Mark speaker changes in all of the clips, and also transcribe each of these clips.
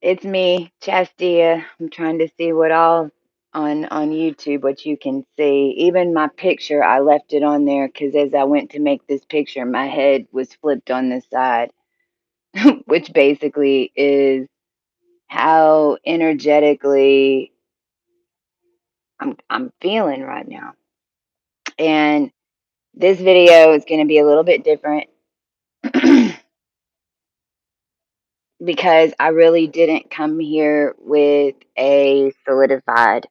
Speaker 1: It's me, Chastia. I'm trying to see what all on YouTube, what you can see. Even my picture, I left it on there because as I went to make this picture, my head was flipped on the side, which basically is how energetically I'm feeling right now. And this video is going to be a little bit different because I really didn't come here with a solidified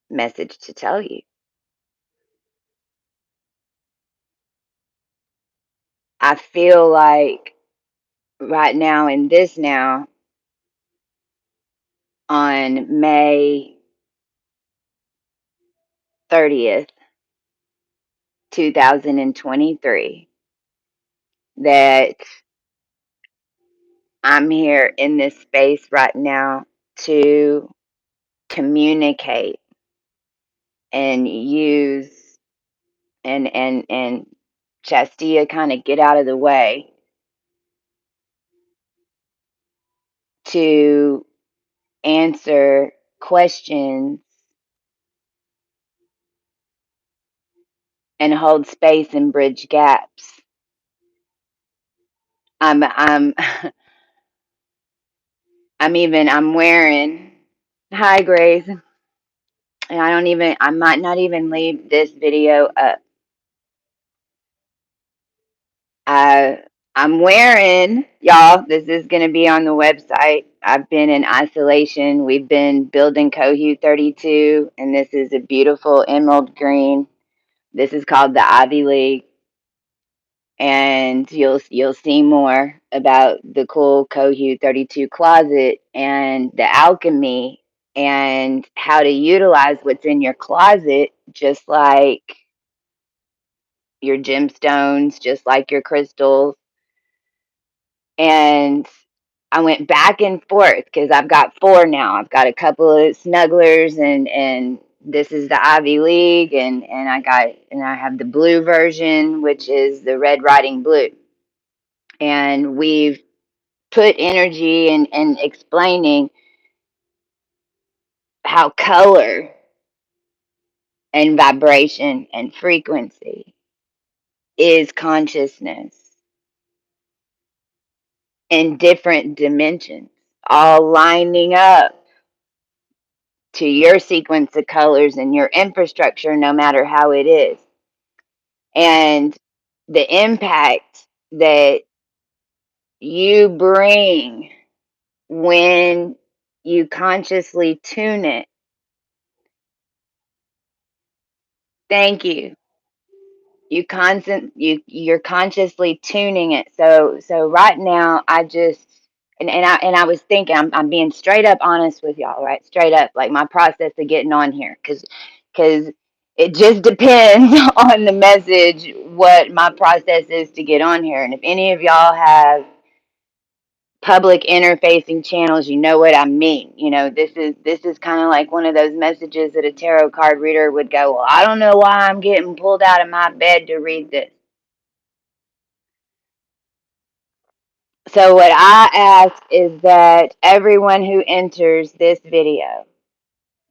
Speaker 1: message to tell you. I feel like right now in this now on May 30th, 2023, that I'm here in this space right now to communicate and use and Chastia kind of get out of the way to answer questions and hold space and bridge gaps. I'm I'm wearing, hi Grace, and I might not even leave this video up. I I'm wearing, y'all, this is going to be on the website. I've been in isolation. We've been building Cohu 32, and this is a beautiful emerald green. This is called the Ivy League, and you'll see more about the cool Cohu 32 closet and the alchemy and how to utilize what's in your closet, just like your gemstones, just like your crystals. And I went back and forth because I've got four now. I've got a couple of snugglers, and this is the Ivy League, and I have the blue version, which is the Red Riding Blue. And we've put energy and explaining how color and vibration and frequency is consciousness in different dimensions, all lining up to your sequence of colors and your infrastructure, no matter how it is. And the impact that you bring when you consciously tune it. Thank you. You're consciously tuning it. So right now I just and I was thinking, I'm being straight up honest with y'all, right? Straight up, like my process of getting on here, because it just depends on the message what my process is to get on here. And if any of y'all have public interfacing channels, you know what I mean. You know, this is kind of like one of those messages that a tarot card reader would go, well, I don't know why I'm getting pulled out of my bed to read this. So what I ask is that everyone who enters this video,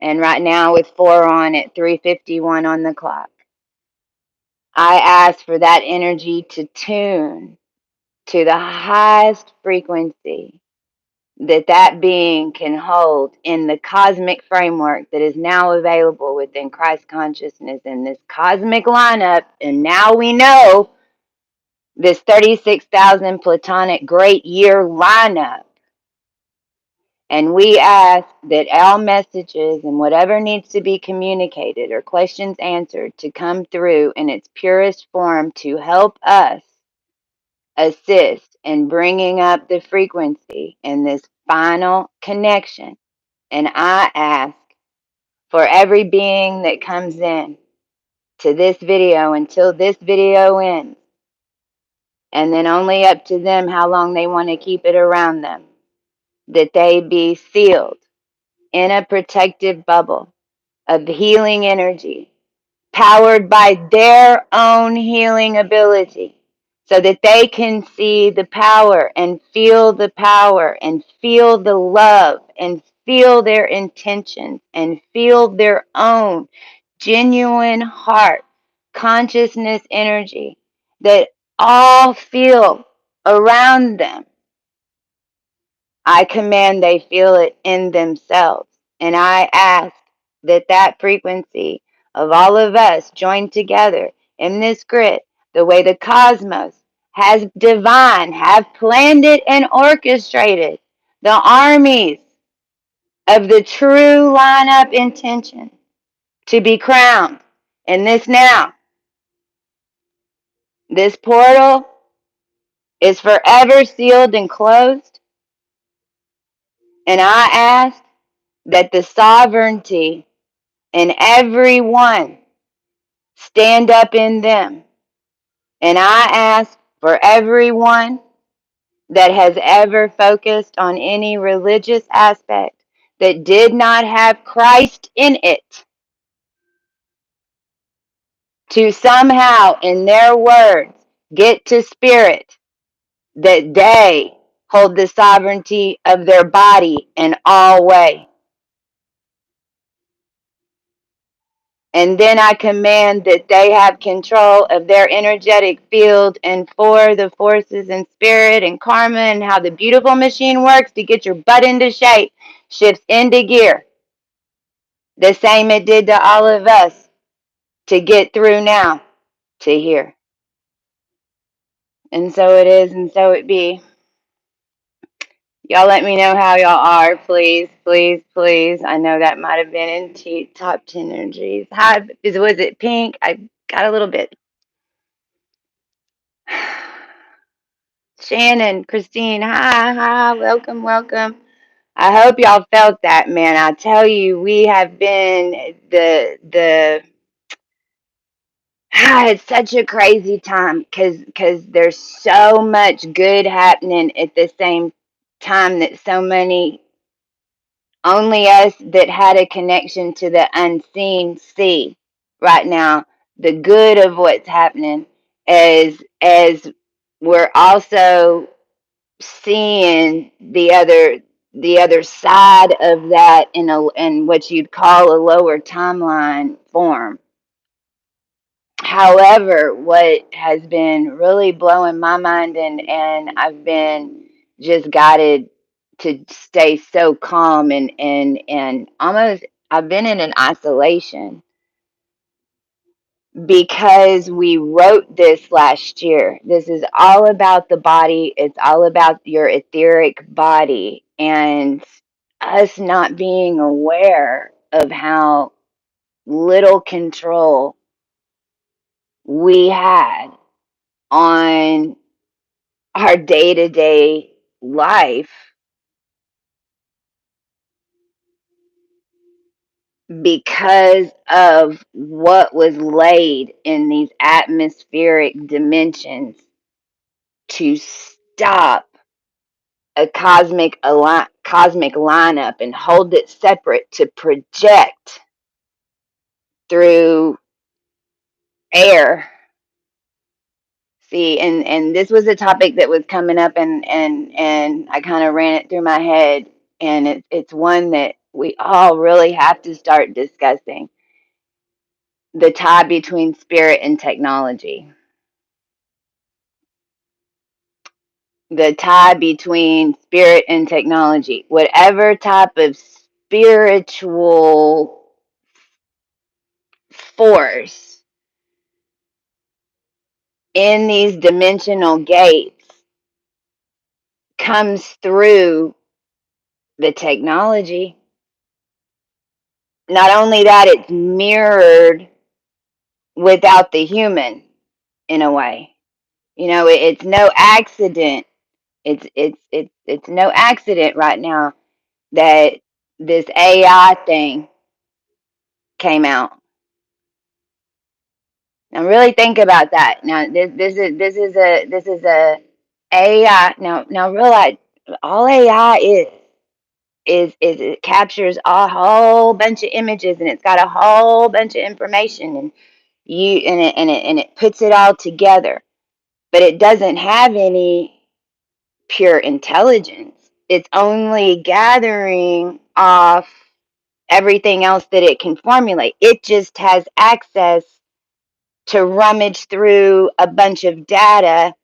Speaker 1: and right now with 4 on at 3:51 on the clock, I ask for that energy to tune to the highest frequency that being can hold in the cosmic framework that is now available within Christ consciousness in this cosmic lineup. And now we know this 36,000 Platonic great year lineup. And we ask that our messages and whatever needs to be communicated or questions answered to come through in its purest form to help us assist in bringing up the frequency in this final connection. And I ask for every being that comes in to this video until this video ends, and then only up to them how long they want to keep it around them, that they be sealed in a protective bubble of healing energy, powered by their own healing ability, so that they can see the power and feel the love and feel their intentions and feel their own genuine heart, consciousness energy that all feel around them. I command they feel it in themselves. And I ask that that frequency of all of us joined together in this grid, the way the cosmos has have planned it and orchestrated the armies of the true line-up intention to be crowned in this now. This portal is forever sealed and closed. And I ask that the sovereignty in everyone stand up in them. And I ask for everyone that has ever focused on any religious aspect that did not have Christ in it to somehow, in their words, get to spirit that they hold the sovereignty of their body in all way. And then I command that they have control of their energetic field and for the forces and spirit and karma and how the beautiful machine works to get your butt into shape, shifts into gear. The same it did to all of us to get through now to here. And so it is, and so it be. Y'all let me know how y'all are, please, please, please. I know that might have been in top 10 energies. Hi, was it pink? I got a little bit. Shannon, Christine, hi, welcome, welcome. I hope y'all felt that, man. I tell you, we have been it's such a crazy time because there's so much good happening at the same time that so many, only us that had a connection to the unseen see right now the good of what's happening as we're also seeing the other side of that in what you'd call a lower timeline form. However, what has been really blowing my mind and I've been just guided to stay so calm and almost I've been in an isolation because we wrote this last year. This is all about the body. It's all about your etheric body and us not being aware of how little control we had on our day-to-day life because of what was laid in these atmospheric dimensions to stop a cosmic lineup and hold it separate to project through air. See, and this was a topic that was coming up and I kind of ran it through my head, and it's one that we all really have to start discussing. The tie between spirit and technology. The tie between spirit and technology. Whatever type of spiritual force in these dimensional gates comes through the technology. Not only that, it's mirrored without the human in a way. You know, it's no accident. It's no accident right now that this AI thing came out. Now really think about that. Now this is a AI. Now realize all AI is it captures a whole bunch of images and it's got a whole bunch of information and it puts it all together. but it doesn't have any pure intelligence. It's only gathering off everything else that it can formulate. It just has access to rummage through a bunch of data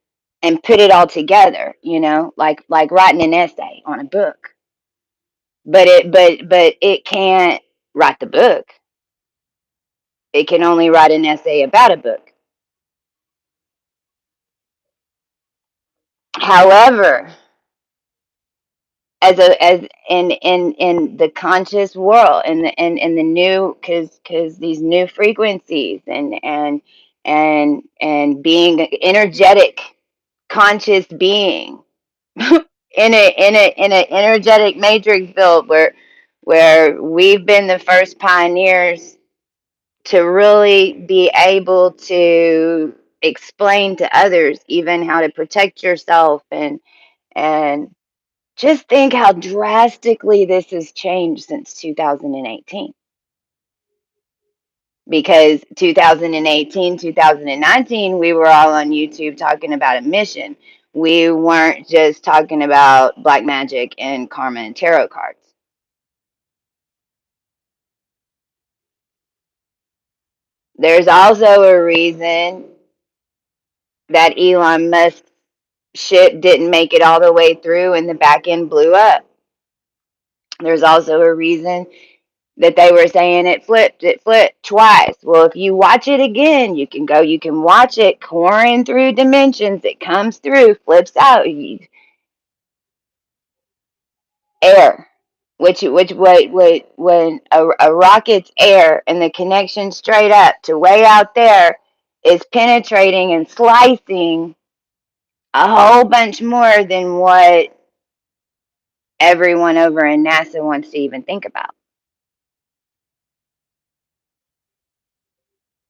Speaker 1: and put it all together, like writing an essay on a book. But it can't write the book. It can only write an essay about a book. However, as in the conscious world, and the new, because these new frequencies, and being an energetic conscious being in a energetic matrix field, where we've been the first pioneers to really be able to explain to others even how to protect yourself, and just think how drastically this has changed since 2018. Because 2018, 2019, we were all on YouTube talking about a mission. We weren't just talking about black magic and karma and tarot cards. There's also a reason that Elon Musk's ship didn't make it all the way through and the back end blew up. There's also a reason that they were saying it flipped twice. Well, if you watch it again, you can watch it coursing through dimensions. It comes through, flips out, air. When a rocket's air and the connection straight up to way out there is penetrating and slicing a whole bunch more than what everyone over in NASA wants to even think about.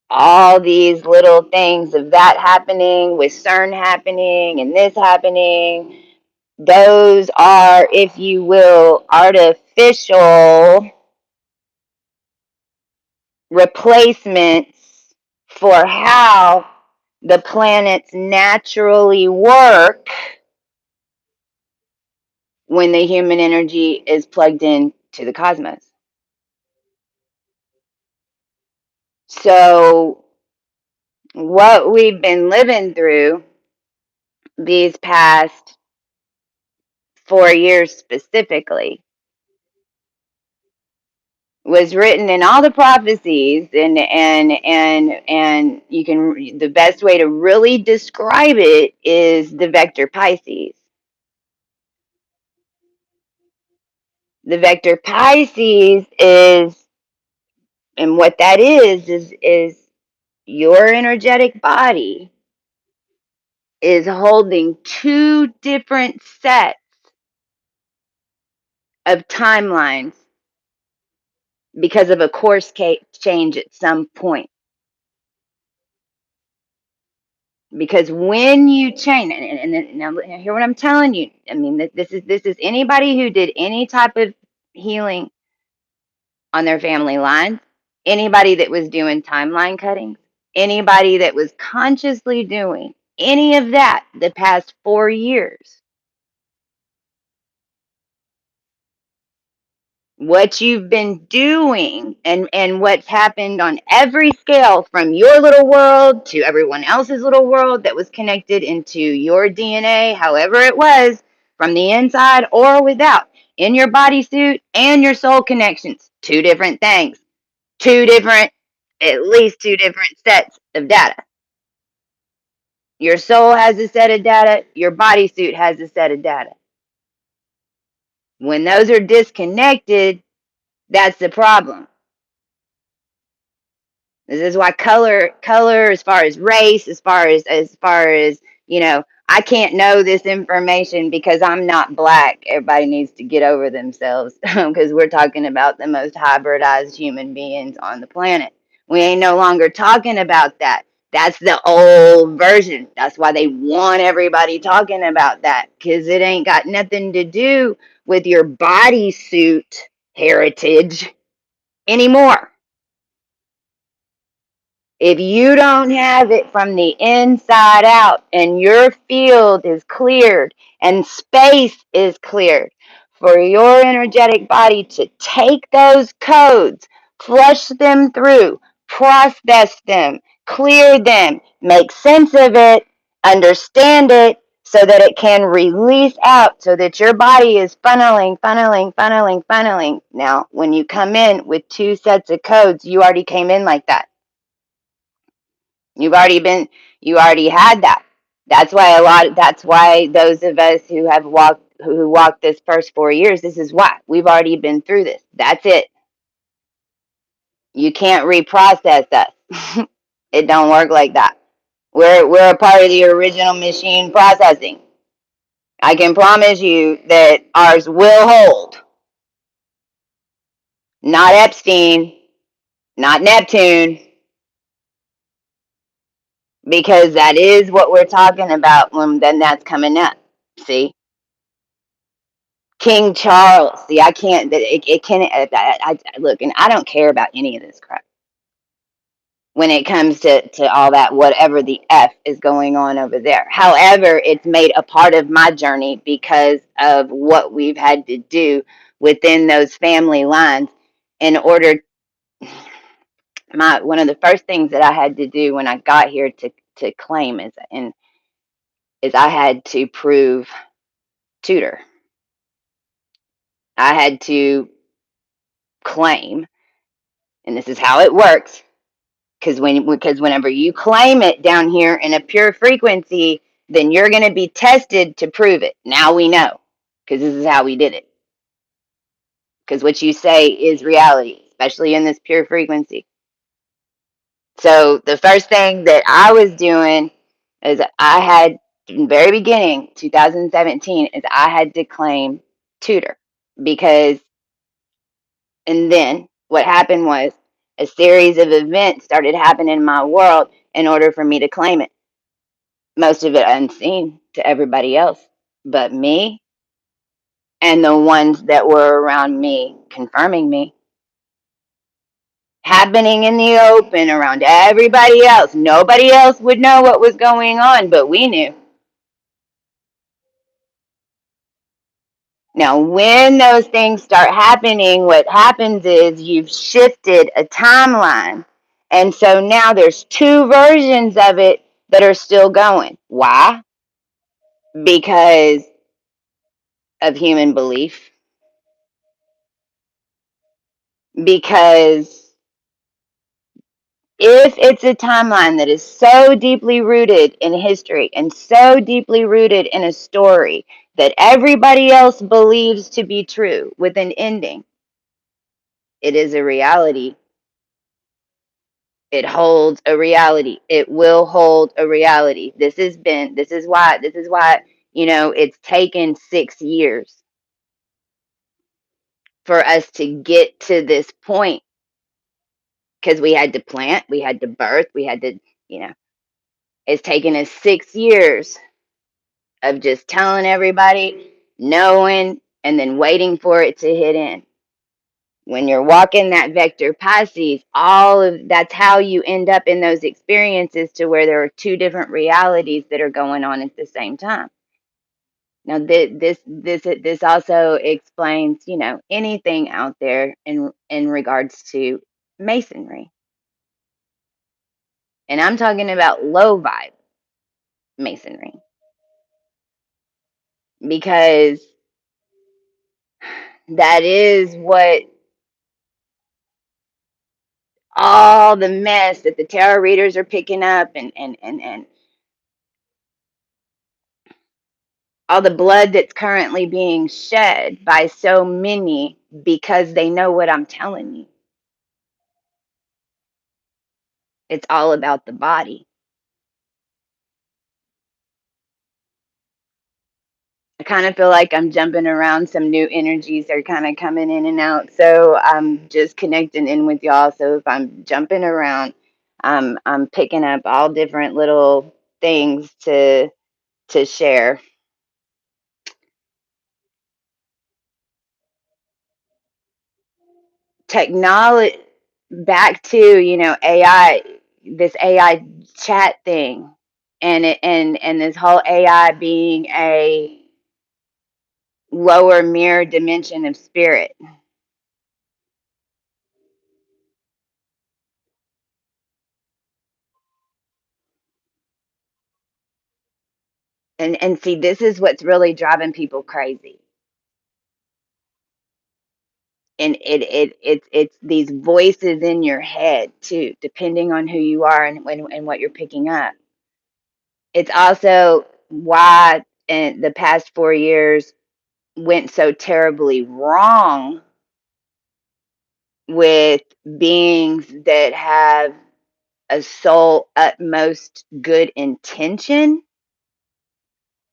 Speaker 1: All these little things of that happening, with CERN happening and this happening, those are, if you will, artificial replacements for how the planets naturally work when the human energy is plugged in to the cosmos. So what we've been living through these past 4 years specifically was written in all the prophecies, and you can, the best way to really describe it is the vector Pisces. The vector Pisces is, and what that is your energetic body is holding two different sets of timelines because of a course change at some point. Because when you change, and now hear what I'm telling you. I mean, this is anybody who did any type of healing on their family lines, anybody that was doing timeline cutting, anybody that was consciously doing any of that the past 4 years. What you've been doing, and what's happened on every scale, from your little world to everyone else's little world that was connected into your DNA, however it was, from the inside or without, in your bodysuit and your soul connections. Two different things. At least two different sets of data. Your soul has a set of data, your bodysuit has a set of data. When those are disconnected, that's the problem. This is why color, as far as race, as far as I can't know this information because I'm not black. Everybody needs to get over themselves, because we're talking about the most hybridized human beings on the planet. We ain't no longer talking about that. That's the old version. That's why they want everybody talking about that, because it ain't got nothing to do with your bodysuit heritage anymore. If you don't have it from the inside out and your field is cleared and space is cleared for your energetic body to take those codes, flush them through, process them, clear them, make sense of it, understand it, so that it can release out, so that your body is funneling. Now, when you come in with 2 sets of codes, you already came in like that. You already had that. That's why those of us who walked this first 4 years, this is why. We've already been through this. That's it. You can't reprocess us. It don't work like that. We're a part of the original machine processing. I can promise you that ours will hold. Not Epstein, not Neptune, because that is what we're talking about when then that's coming up. See? King Charles. See, I can't. It can't. Look, and I don't care about any of this crap when it comes to all that. Whatever the f is going on over there. However, it's made a part of my journey because of what we've had to do within those family lines in order. One of the first things that I had to do when I got here to claim is I had to prove tutor. I had to claim, and this is how it works. Because whenever you claim it down here in a pure frequency, then you're going to be tested to prove it. Now we know, because this is how we did it. Because what you say is reality, especially in this pure frequency. So the first thing that I was doing is I had, in the very beginning, 2017, is I had to claim tutor. Because, and then what happened was a series of events started happening in my world in order for me to claim it. Most of it unseen to everybody else but me and the ones that were around me confirming me. Happening in the open around everybody else. Nobody else would know what was going on, but we knew. Now, when those things start happening, what happens is you've shifted a timeline. And so now there's 2 versions of it that are still going. Why? Because of human belief. Because if it's a timeline that is so deeply rooted in history and so deeply rooted in a story that everybody else believes to be true with an ending, it is a reality. It holds a reality. It will hold a reality. This is why, it's taken 6 years for us to get to this point, because we had to plant, we had to birth, we had to, it's taken us 6 years of just telling everybody, knowing, and then waiting for it to hit in. When you're walking that vector Pisces, that's how you end up in those experiences to where there are 2 different realities that are going on at the same time. Now, this also explains, anything out there in regards to masonry, and I'm talking about low vibe masonry, because that is what all the mess that the tarot readers are picking up, and all the blood that's currently being shed by so many, because they know what I'm telling you. It's all about the body. I kind of feel like I'm jumping around. Some new energies are kind of coming in and out. So I'm just connecting in with y'all. So if I'm jumping around, I'm picking up all different little things to share. Technology, back to, AI. this AI chat thing, and this whole AI being a lower mirror dimension of spirit. And see, this is what's really driving people crazy. And it's these voices in your head too, depending on who you are and what you're picking up. It's also why in the past 4 years went so terribly wrong with beings that have a soul utmost good intention,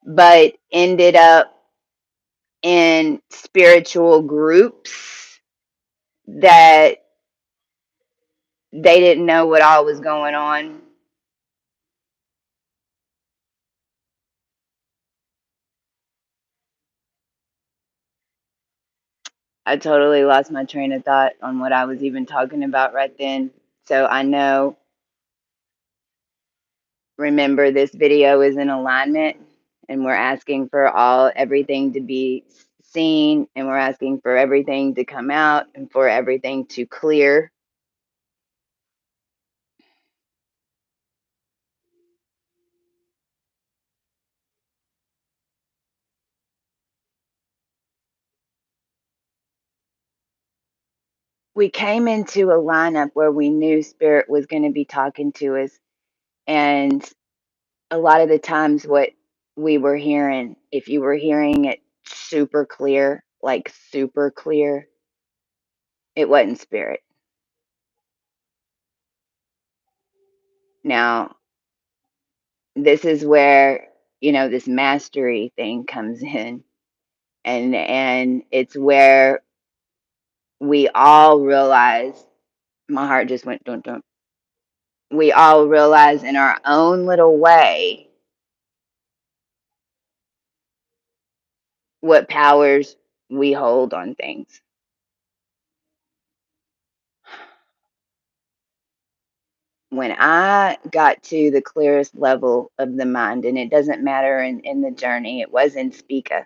Speaker 1: but ended up in spiritual groups that they didn't know what all was going on. I totally lost my train of thought on what I was even talking about right then. So I know, remember, this video is in alignment, and we're asking for everything to be seen, and we're asking for everything to come out and for everything to clear. We came into a lineup where we knew Spirit was going to be talking to us, and a lot of the times what we were hearing, if you were hearing it super clear, like super clear, it wasn't Spirit. Now, this is where, this mastery thing comes in, and it's where we all realize, my heart just went dun dun. We all realize in our own little way what powers we hold on things. When I got to the clearest level of the mind, and it doesn't matter in the journey, it was in Spica.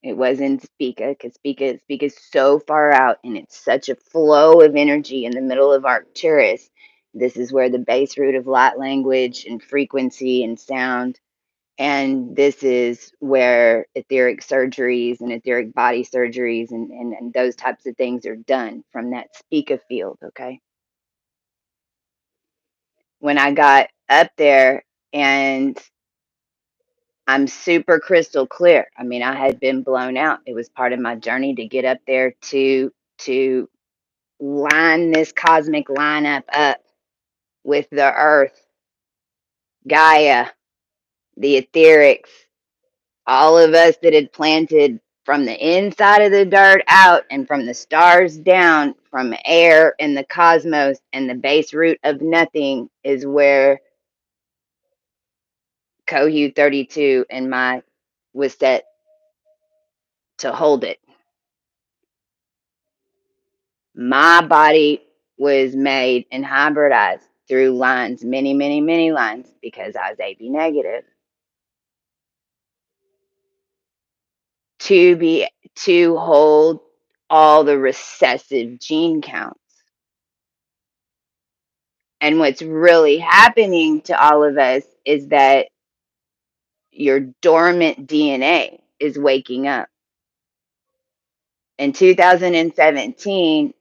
Speaker 1: It was in Spica, because Spica is so far out, and it's such a flow of energy in the middle of Arcturus. This is where the base root of light language and frequency and sound, and this is where etheric surgeries and etheric body surgeries and those types of things are done from that Spica field, okay? When I got up there, and I'm super crystal clear. I mean, I had been blown out. It was part of my journey to get up there to line this cosmic lineup up with the earth, Gaia, the etherics, all of us that had planted from the inside of the dirt out and from the stars down, from air and the cosmos, and the base root of nothing is where Cohu 32 and my was set to hold it. My body was made and hybridized through lines, many, many, many lines, because I was AB negative, to hold all the recessive gene counts. And what's really happening to all of us is that your dormant DNA is waking up. In 2017,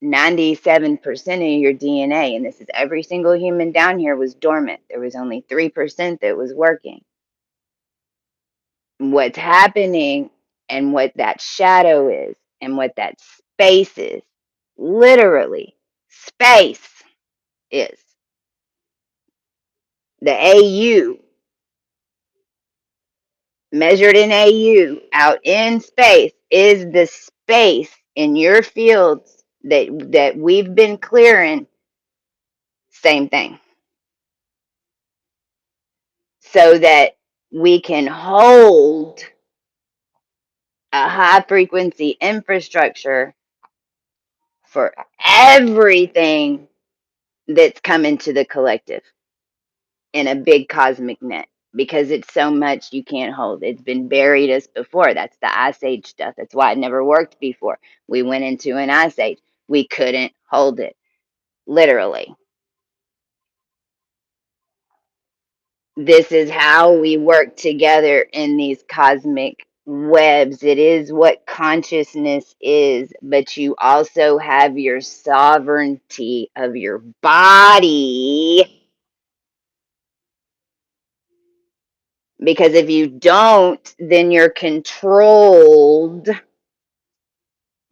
Speaker 1: 97% of your DNA, and this is every single human down here, was dormant. There was only 3% that was working. What's happening and what that shadow is and what that space is, literally, space is. The AU, measured in AU, out in space, is the space in your fields that we've been clearing. Same thing. So that we can hold a high frequency infrastructure for everything that's come into the collective in a big cosmic net, because it's so much you can't hold. It's been buried us before. That's the ice age stuff. That's why it never worked before. We went into an ice age. We couldn't hold it, literally. This is how we work together in these cosmic webs. It is what consciousness is, but you also have your sovereignty of your body. Because if you don't, then you're controlled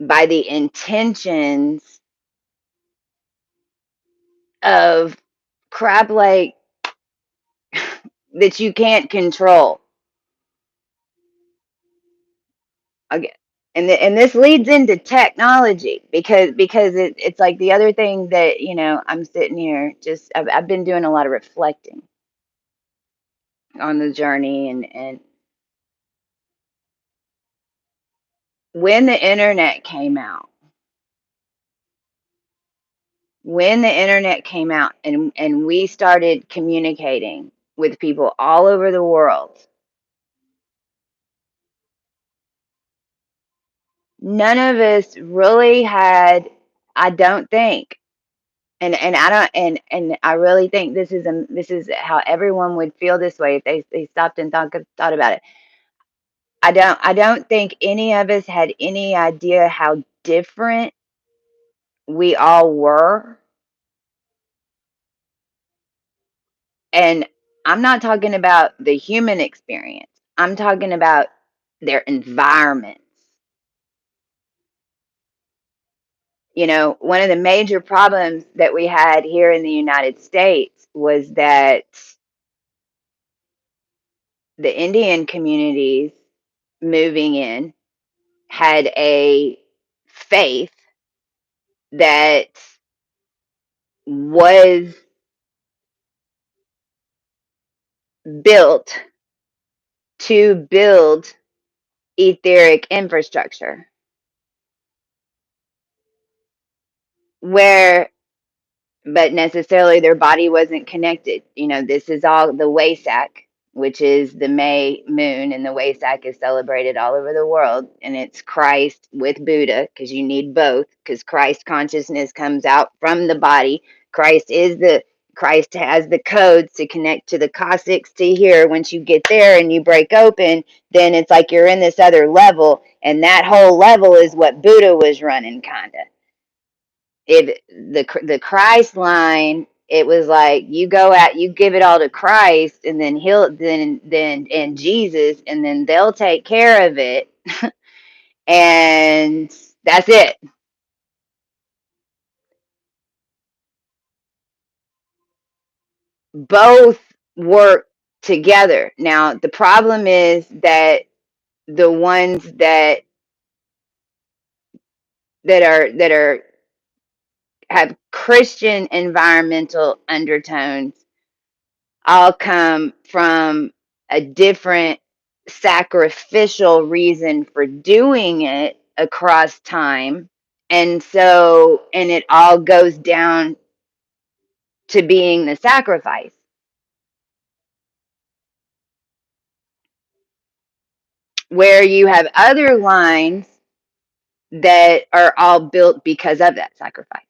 Speaker 1: by the intentions of crap like that you can't control. Okay. And this leads into technology, because it's like the other thing that, I'm sitting here, just I've been doing a lot of reflecting on the journey, and when the internet came out, and we started communicating with people all over the world, none of us really had, I don't think, and I don't, and I really think this is how everyone would feel this way if they stopped and thought about it. I don't think any of us had any idea how different we all were. And I'm not talking about the human experience. I'm talking about their environments. One of the major problems that we had here in the United States was that the Indian communities moving in had a faith that was built to build etheric infrastructure, where but necessarily their body wasn't connected. This is all the Waisak, which is the May moon, and the Waisak is celebrated all over the world. And it's Christ with Buddha, because you need both, because Christ consciousness comes out from the body. Christ has the codes to connect to the Cossacks to here. Once you get there and you break open, then it's like you're in this other level, and that whole level is what Buddha was running, kinda. If the Christ line, it was like you give it all to Christ, and then and Jesus, and then they'll take care of it, and that's it. Both work together. Now the problem is that the ones that are have Christian environmental undertones all come from a different sacrificial reason for doing it across time. And it all goes down to being the sacrifice, where you have other lines that are all built because of that sacrifice.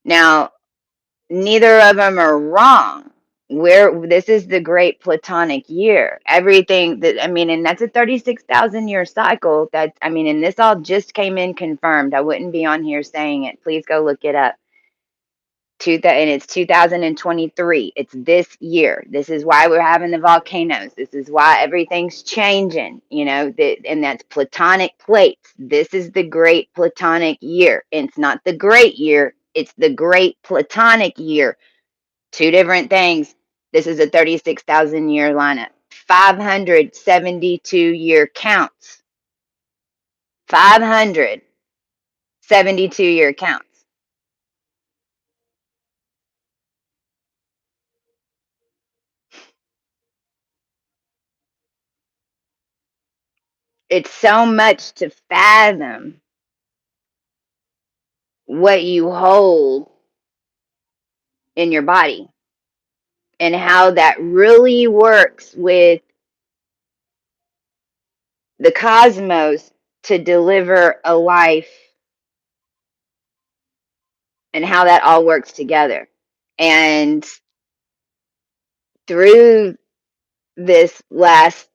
Speaker 1: Now, neither of them are wrong. This is the great Platonic year. Everything that, and that's a 36,000 year cycle. And this all just came in confirmed. I wouldn't be on here saying it. Please go look it up. And it's 2023. It's this year. This is why we're having the volcanoes. This is why everything's changing. And that's Platonic plates. This is the great Platonic year. And it's not the great year. It's the great Platonic year. Two different things. This is a 36,000 year lineup. 572 year counts. 572 year counts. It's so much to fathom what you hold in your body and how that really works with the cosmos to deliver a life and how that all works together. And through this last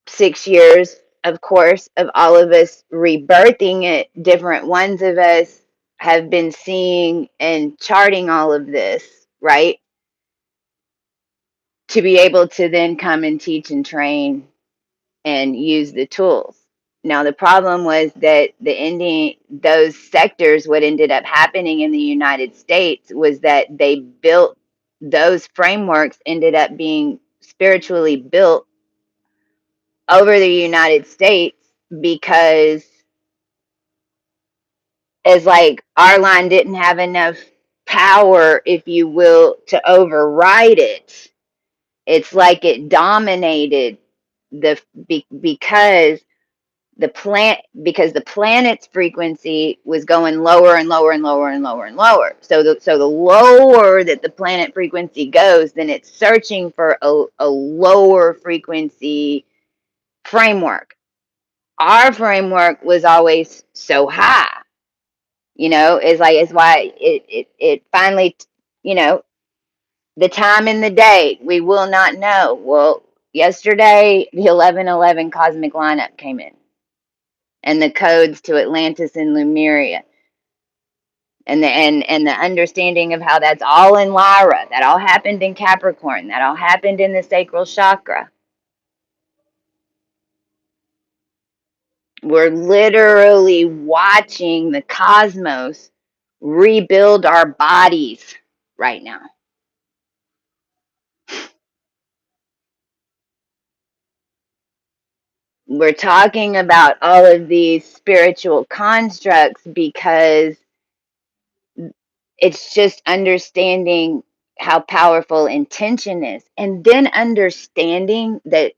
Speaker 1: 6 years, of course, of all of us rebirthing it, different ones of us have been seeing and charting all of this, right? To be able to then come and teach and train and use the tools. Now, the problem was that the ending, those sectors, what ended up happening in the United States was that they built those frameworks, ended up being spiritually built over the United States because it's like our line didn't have enough power, if you will, to override it. It's like it dominated the because the planet's frequency was going lower and lower and lower and lower and lower. So the lower that the planet frequency goes, then it's searching for a lower frequency framework. Our framework was always so high. It's why it finally, the time in the day we will not know. Well, yesterday the 1111 cosmic lineup came in, and the codes to Atlantis and Lemuria, and the understanding of how that's all in Lyra, that all happened in Capricorn, that all happened in the sacral chakra. We're literally watching the cosmos rebuild our bodies right now. We're talking about all of these spiritual constructs because it's just understanding how powerful intention is, and then understanding that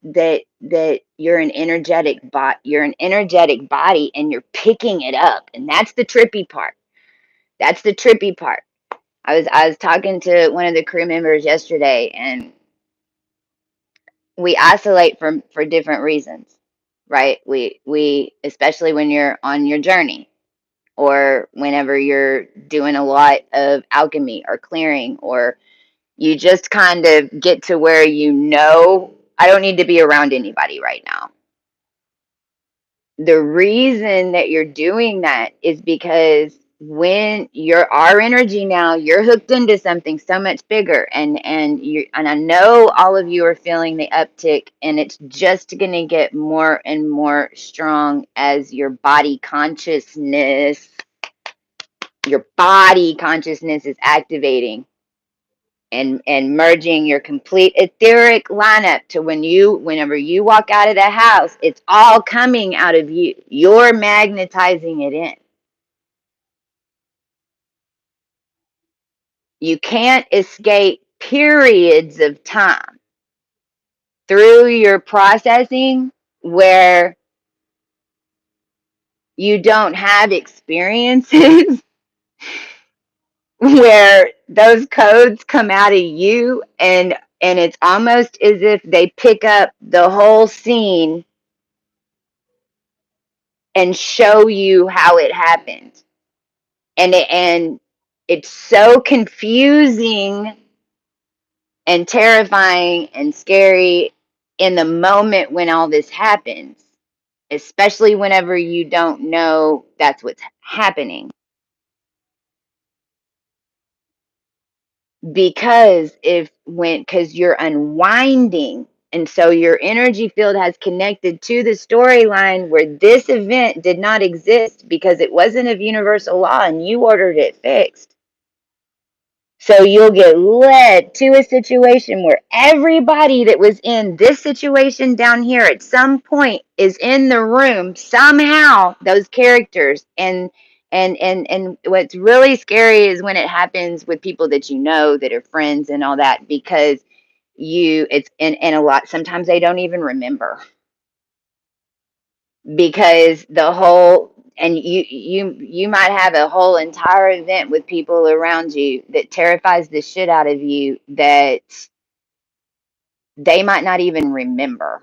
Speaker 1: you're an energetic body and you're picking it up, and that's the trippy part. I was talking to one of the crew members yesterday, and we isolate for different reasons, right? We especially when you're on your journey, or whenever you're doing a lot of alchemy or clearing, or you just kind of get to where I don't need to be around anybody right now. The reason that you're doing that is because when you're our energy now, you're hooked into something so much bigger, and I know all of you are feeling the uptick, and it's just going to get more and more strong as your body consciousness is activating and merging your complete etheric lineup to whenever you walk out of the house, it's all coming out of you. You're magnetizing it in. You can't escape periods of time through your processing where you don't have experiences where those codes come out of you, and it's almost as if they pick up the whole scene and show you how it happened. And it's so confusing and terrifying and scary in the moment when all this happens, especially whenever you don't know that's what's happening. Because you're unwinding, and so your energy field has connected to the storyline where this event did not exist because it wasn't of universal law and you ordered it fixed. So you'll get led to a situation where everybody that was in this situation down here at some point is in the room somehow, those characters. And what's really scary is when it happens with people that you know, that are friends and all that, because and a lot, sometimes they don't even remember, because and you might have a whole entire event with people around you that terrifies the shit out of you that they might not even remember,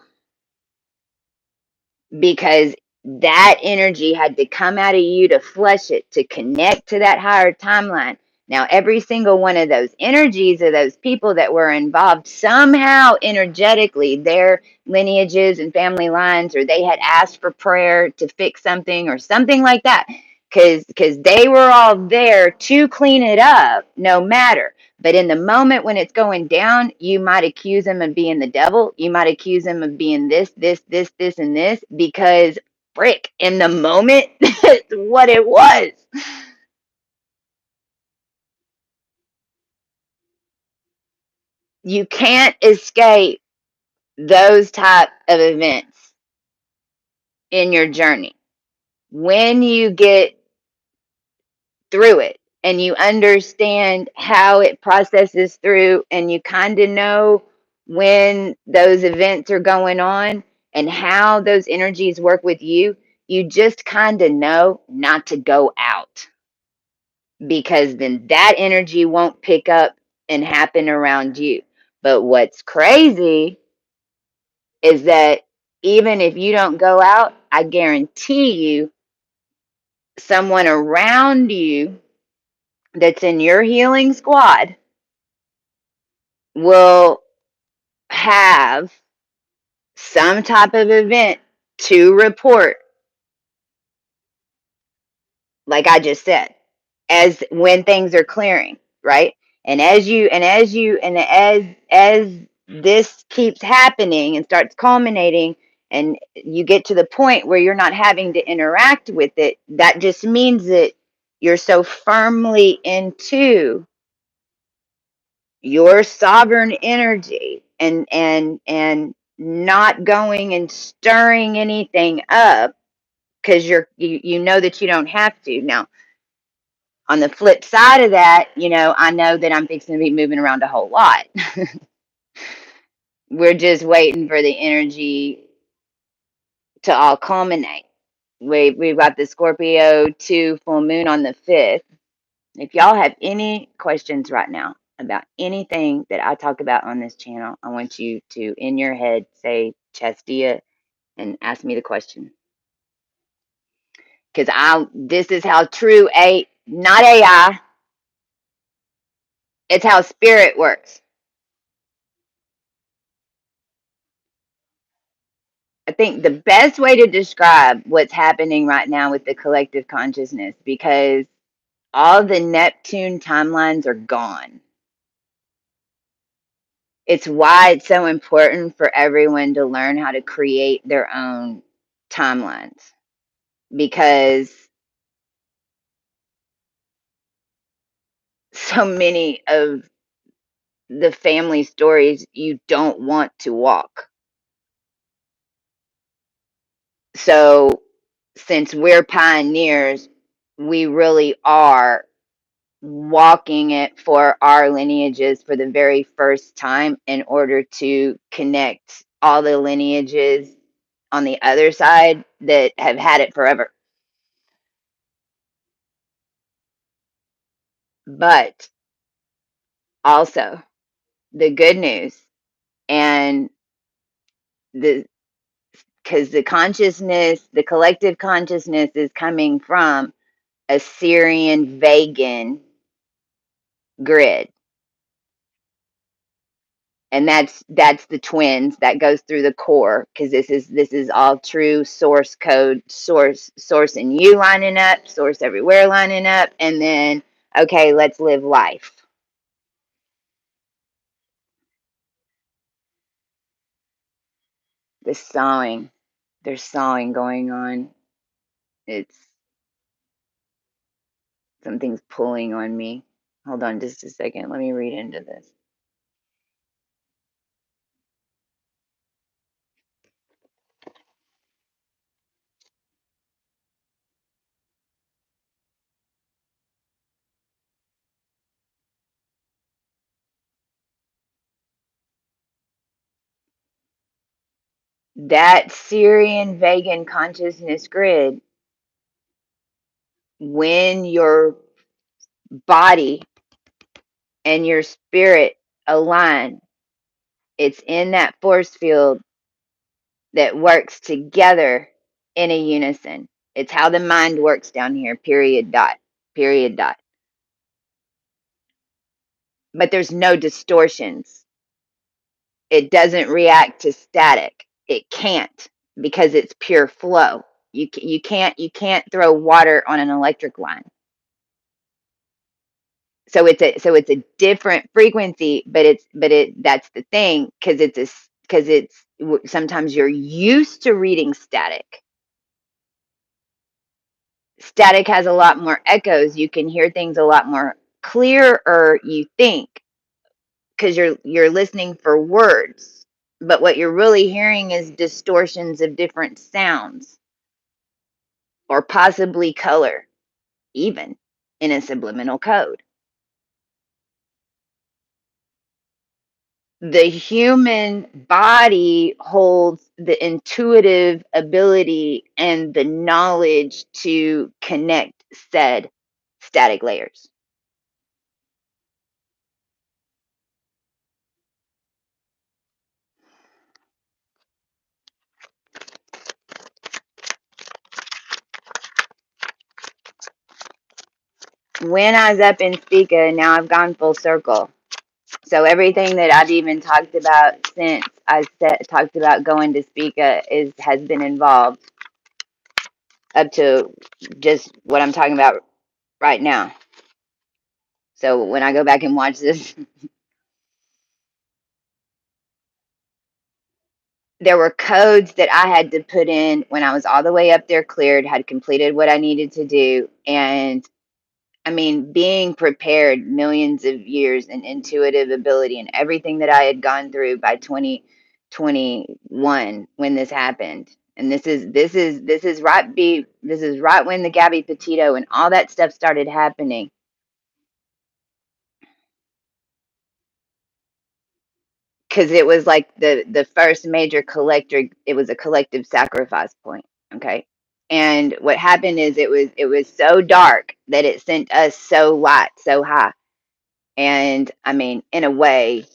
Speaker 1: because that energy had to come out of you to flush it, to connect to that higher timeline. Now, every single one of those energies of those people that were involved somehow energetically, their lineages and family lines, or they had asked for prayer to fix something or something like that, because they were all there to clean it up no matter. But in the moment when it's going down, you might accuse them of being the devil. You might accuse them of being this, and this, because frick, in the moment, that's what it was. You can't escape those type of events in your journey. When you get through it and you understand how it processes through, and you kind of know when those events are going on and how those energies work with you, you just kind of know not to go out, because then that energy won't pick up and happen around you. But what's crazy is that even if you don't go out, I guarantee you someone around you that's in your healing squad will have some type of event to report, like I just said, as when things are clearing, right? And as this keeps happening and starts culminating, and you get to the point where you're not having to interact with it, that just means that you're so firmly into your sovereign energy, and not going and stirring anything up, because you know that you don't have to. Now, on the flip side of that, I know that I'm fixing to be moving around a whole lot. We're just waiting for the energy to all culminate. We've got the Scorpio 2 full moon on the 5th. If y'all have any questions right now about anything that I talk about on this channel, I want you to, in your head, say Chastia and ask me the question. Because this is how true not AI, it's how spirit works. I think the best way to describe what's happening right now with the collective consciousness, because all the Neptune timelines are gone. It's why it's so important for everyone to learn how to create their own timelines, because so many of the family stories you don't want to walk. So, since we're pioneers, we really are walking it for our lineages for the very first time, in order to connect all the lineages on the other side that have had it forever. But also, the good news, and the because the consciousness, the collective consciousness, is coming from a Syrian Vegan grid. And that's the twins that goes through the core, because this is all true source code, source and you lining up, source everywhere lining up, and then, okay, let's live life. The sawing, there's sawing going on. It's Something's pulling on me. Hold on just a second, let me read into this. – – – – – – – – – – – – – – – – – – – – – – – – – – – – – – – – – – – – – – – – – – – – – – – – – – – – – – – – – – – – – – – – – – – – – – – – – – – – – – – – – – – – – – – – – – – – – – – – – – – – – – – – – – – – – – – – – – – – – – – – – – – – that Syrian Vegan consciousness grid when your body and your spirit align, it's in that force field that works together in a unison. It's how the mind works down here, period, dot, period, dot. But there's no distortions. It doesn't react to static. It can't, because it's pure flow. You can't throw water on an electric line. So it's a different frequency, but that's the thing, because it's sometimes you're used to reading static. Static has a lot more echoes. You can hear things a lot more clearer, you think, because you're listening for words, but what you're really hearing is distortions of different sounds, or possibly color, even in a subliminal code. The human body holds the intuitive ability and the knowledge to connect said static layers. When I was up in Spica, now I've gone full circle. So everything that I've even talked about since talked about going to Spica has been involved up to just what I'm talking about right now. So when I go back and watch this, there were codes that I had to put in when I was all the way up there cleared, had completed what I needed to do. And I mean, being prepared, millions of years and intuitive ability and everything that I had gone through by 2021 when this happened. And this is right when the Gabby Petito and all that stuff started happening. Because it was like the first major it was a collective sacrifice point. Okay. And what happened is it was so dark that it sent us so light, so high. And I mean, in a way,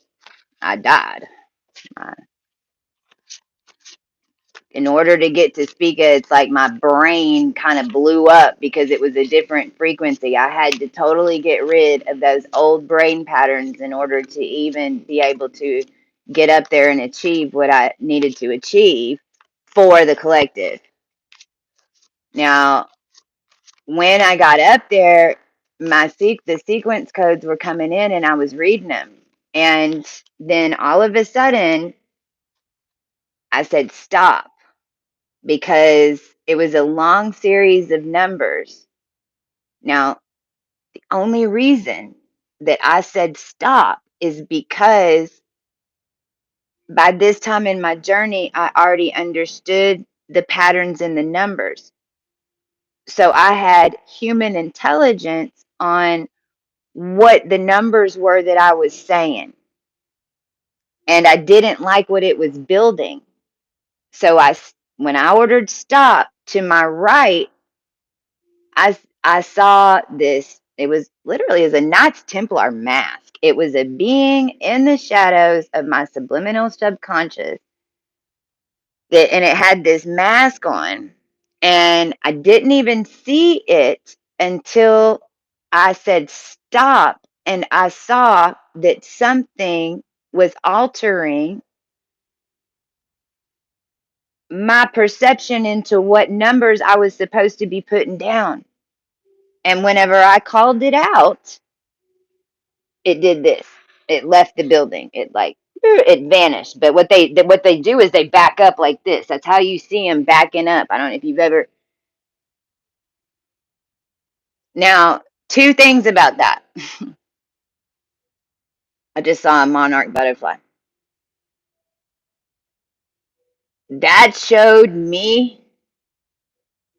Speaker 1: I died. I, in order to get to Spica, it's like my brain kind of blew up because it was a different frequency. I had to totally get rid of those old brain patterns in order to even be able to get up there and achieve what I needed to achieve for the collective. Now, when I got up there, the sequence codes were coming in and I was reading them. And then all of a sudden, I said, stop, because it was a long series of numbers. Now, the only reason that I said stop is because by this time in my journey, I already understood the patterns in the numbers. So I had human intelligence on what the numbers were that I was saying. And I didn't like what it was building. So when I ordered stop, to my right, I saw this. It was literally as a Knights Templar mask. It was a being in the shadows of my subliminal subconscious, and it had this mask on, and I didn't even see it until I said stop, and I saw that something was altering my perception into what numbers I was supposed to be putting down. And whenever I called it out, it did this. It left the building. It vanished. But what they do is they back up like this. That's how you see them backing up. I don't know if you've ever. Now, two things about that. I just saw a monarch butterfly. That showed me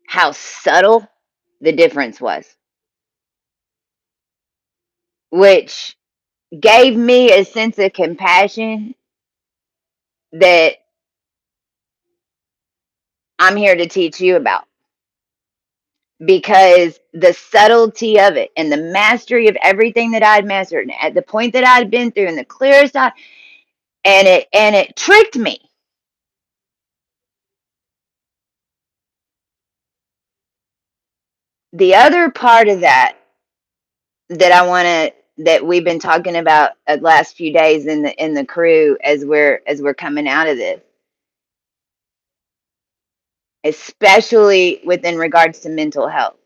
Speaker 1: how subtle the difference was, which gave me a sense of compassion that I'm here to teach you about. because the subtlety of it and the mastery of everything that I'd mastered and at the point that I'd been through and the clearest and it tricked me. The other part of that I want to that we've been talking about the last few days in the crew as we're coming out of this, especially within regards to mental health,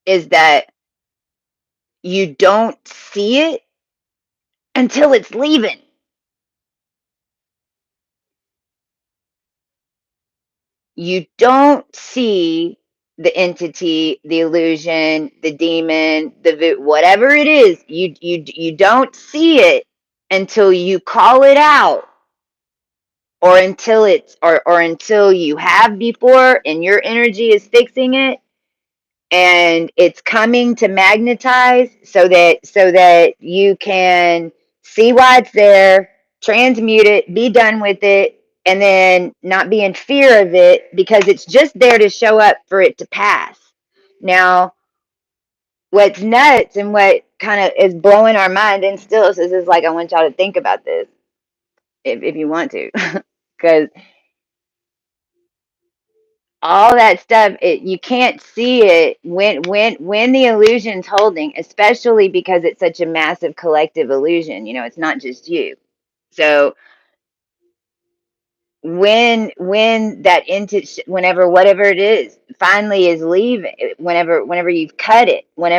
Speaker 1: is that you don't see it until it's leaving. You don't see the entity, the illusion, the demon, whatever it is. You don't see it until you call it out, or until or until you have before and your energy is fixing it and it's coming to magnetize so that you can see why it's there, transmute it, be done with it, and then not be in fear of it because it's just there to show up for it to pass. Now, what's nuts and what kind of is blowing our mind and still, so this is like, I want y'all to think about this if you want to, because all that stuff, you can't see it when the illusion's holding, especially because it's such a massive collective illusion. It's not just you. So when that entity, whenever whatever it is finally is leaving, whenever you've cut it, when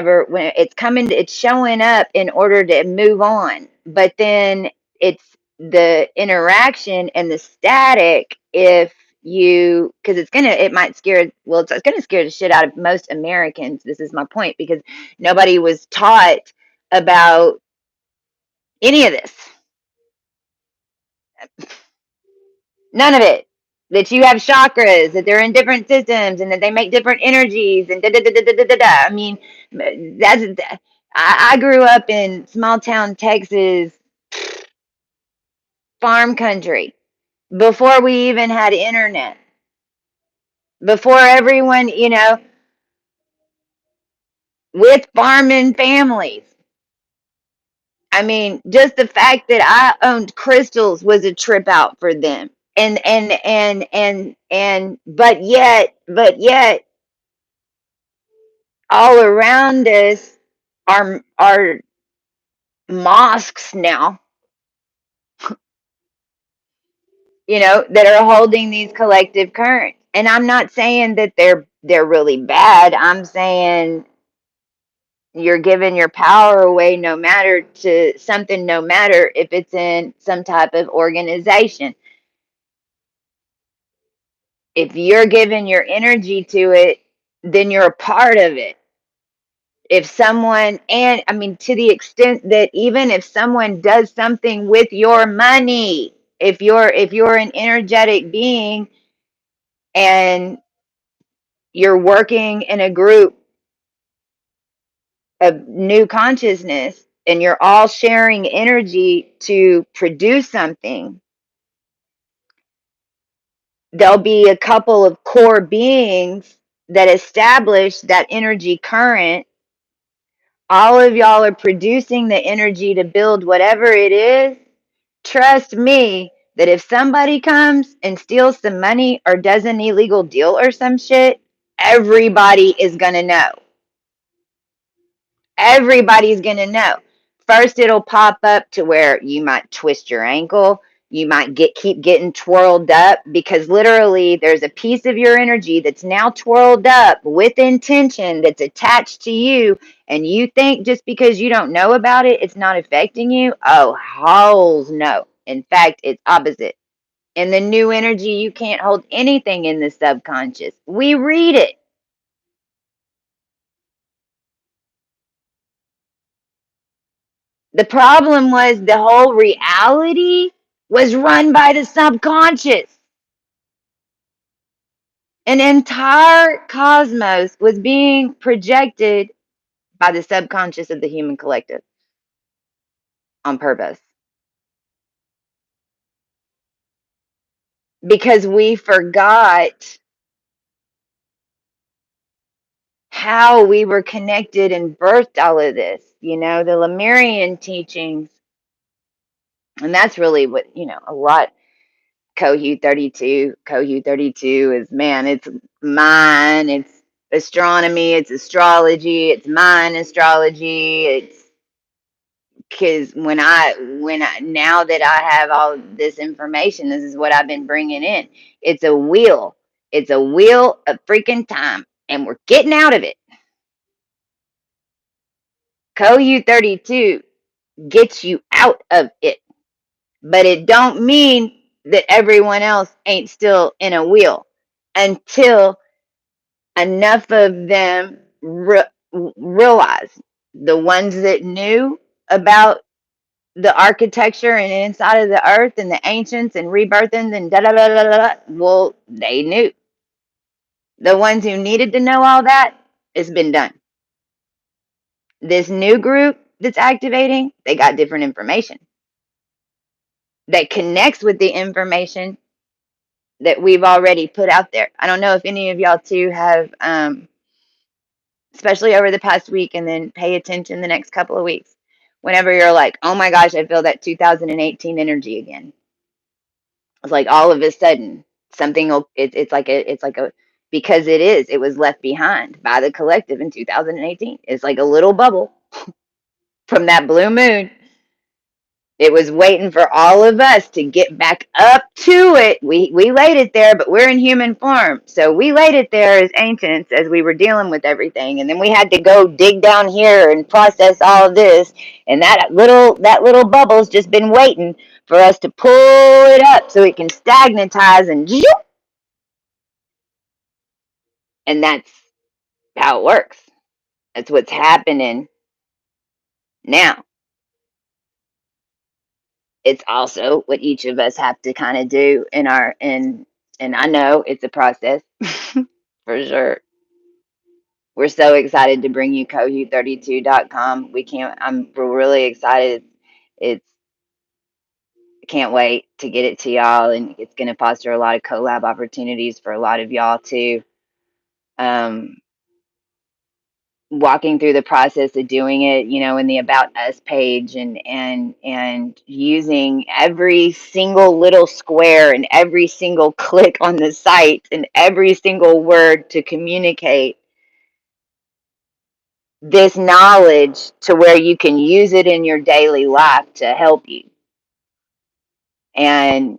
Speaker 1: it's coming, it's showing up in order to move on, but then it's the interaction and the static. If you Because it might scare, well, it's gonna scare the shit out of most Americans. This is my point, because nobody was taught about any of this. None of it. That you have chakras, that they're in different systems, and that they make different energies, and da da da da da da da. I mean, that's. I grew up in small town Texas, farm country, before we even had internet, before everyone, with farming families. I mean, just the fact that I owned crystals was a trip out for them. But yet all around us are mosques now, that are holding these collective currents. And I'm not saying that they're really bad. I'm saying you're giving your power away, no matter to something, no matter if it's in some type of organization. If you're giving your energy to it, then you're a part of it. If someone, and I mean, to the extent that even if someone does something with your money, if you're an energetic being and you're working in a group of new consciousness and you're all sharing energy to produce something, there'll be a couple of core beings that establish that energy current. All of y'all are producing the energy to build whatever it is. Trust me that if somebody comes and steals some money or does an illegal deal or some shit, everybody is going to know. Everybody's going to know. First, it'll pop up to where you might twist your ankle. You might keep getting twirled up, because literally there's a piece of your energy that's now twirled up with intention that's attached to you. And you think just because you don't know about it, it's not affecting you. Oh, hells no. In fact, it's opposite. In the new energy, you can't hold anything in the subconscious. We read it. The problem was the whole reality was run by the subconscious. An entire cosmos was being projected by the subconscious of the human collective on purpose. Because we forgot how we were connected and birthed all of this, the Lemurian teachings. And that's really what, a lot. Cohu 32 is, man, it's mine, it's astronomy, it's astrology, it's mine astrology. It's because now that I have all this information, this is what I've been bringing in. It's a wheel. It's a wheel of freaking time, and we're getting out of it. Cohu 32 gets you out of it, but it don't mean that everyone else ain't still in a wheel until enough of them realize, the ones that knew about the architecture and inside of the earth and the ancients and rebirthings and da da da da da. Well, they knew. The ones who needed to know all that, it's been done. This new group that's activating, they got different information that connects with the information that we've already put out there. I don't know if any of y'all too have, especially over the past week, and then pay attention the next couple of weeks. Whenever you're like, oh my gosh, I feel that 2018 energy again. It's like all of a sudden something will, it's like a because it was left behind by the collective in 2018. It's like a little bubble from that blue moon. It was waiting for all of us to get back up to it. We laid it there, but we're in human form. So we laid it there as ancients as we were dealing with everything. And then we had to go dig down here and process all of this. And that little bubble's just been waiting for us to pull it up so it can stagnatize and zoop. And that's how it works. That's what's happening now. It's also what each of us have to kind of do and I know it's a process for sure. We're so excited to bring you cohu32.com. We're really excited. It's can't wait to get it to y'all, and it's going to foster a lot of collab opportunities for a lot of y'all too. Walking through the process of doing it, in the About Us page, and using every single little square and every single click on the site and every single word to communicate this knowledge to where you can use it in your daily life to help you. And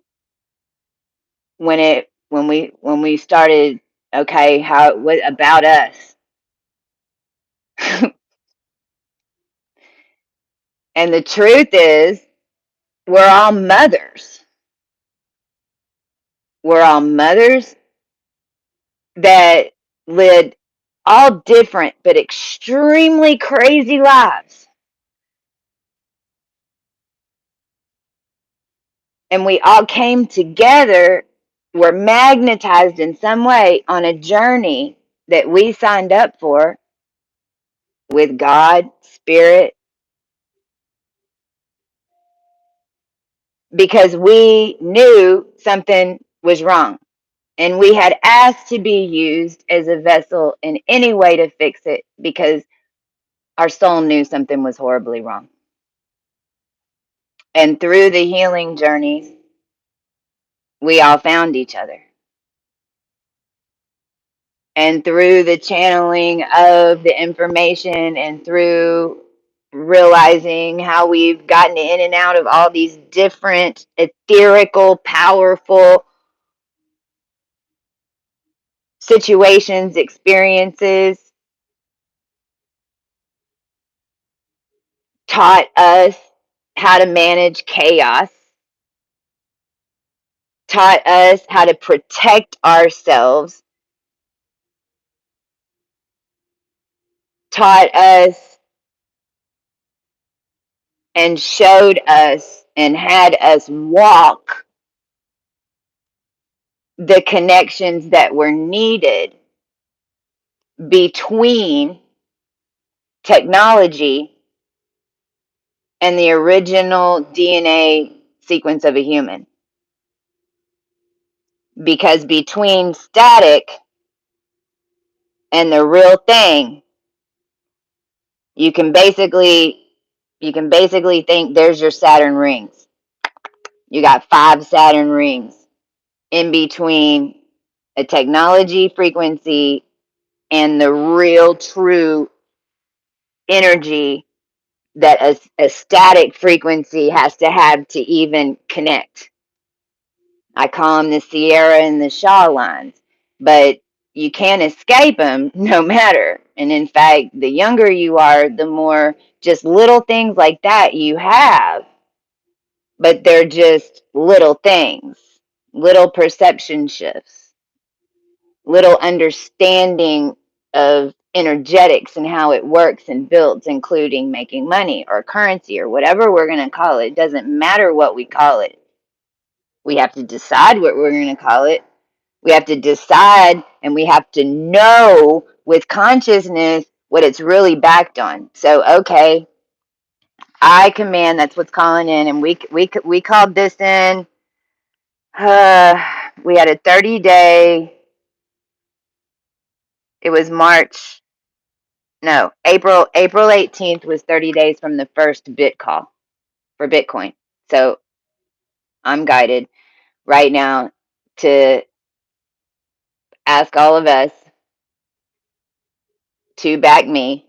Speaker 1: when we started, okay, what about us? And the truth is, we're all mothers. We're all mothers that lived all different but extremely crazy lives. And we all came together, were magnetized in some way on a journey that we signed up for with God, Spirit, because we knew something was wrong. And we had asked to be used as a vessel in any way to fix it because our soul knew something was horribly wrong. And through the healing journeys, we all found each other. And through the channeling of the information and through realizing how we've gotten in and out of all these different etherical, powerful situations, experiences, taught us how to manage chaos, taught us how to protect ourselves, taught us and showed us and had us walk the connections that were needed between technology and the original DNA sequence of a human. Because between static And the real thing, you can basically think there's your Saturn rings. You got 5 Saturn rings in between a technology frequency and the real true energy that a static frequency has to have to even connect. I call them the Sierra and the Shaw lines, but you can't escape them no matter. And in fact, the younger you are, the more just little things like that you have, but they're just little things, little perception shifts, little understanding of energetics and how it works and builds, including making money or currency or whatever we're going to call it. It doesn't matter what we call it. We have to decide what we're going to call it. We have to decide, and we have to know with consciousness what it's really backed on. So, okay, I command, that's what's calling in, and we called this in. We had a 30-day. It was March. No, April 18th was 30 days from the first bit call for Bitcoin. So I'm guided right now to ask all of us to back me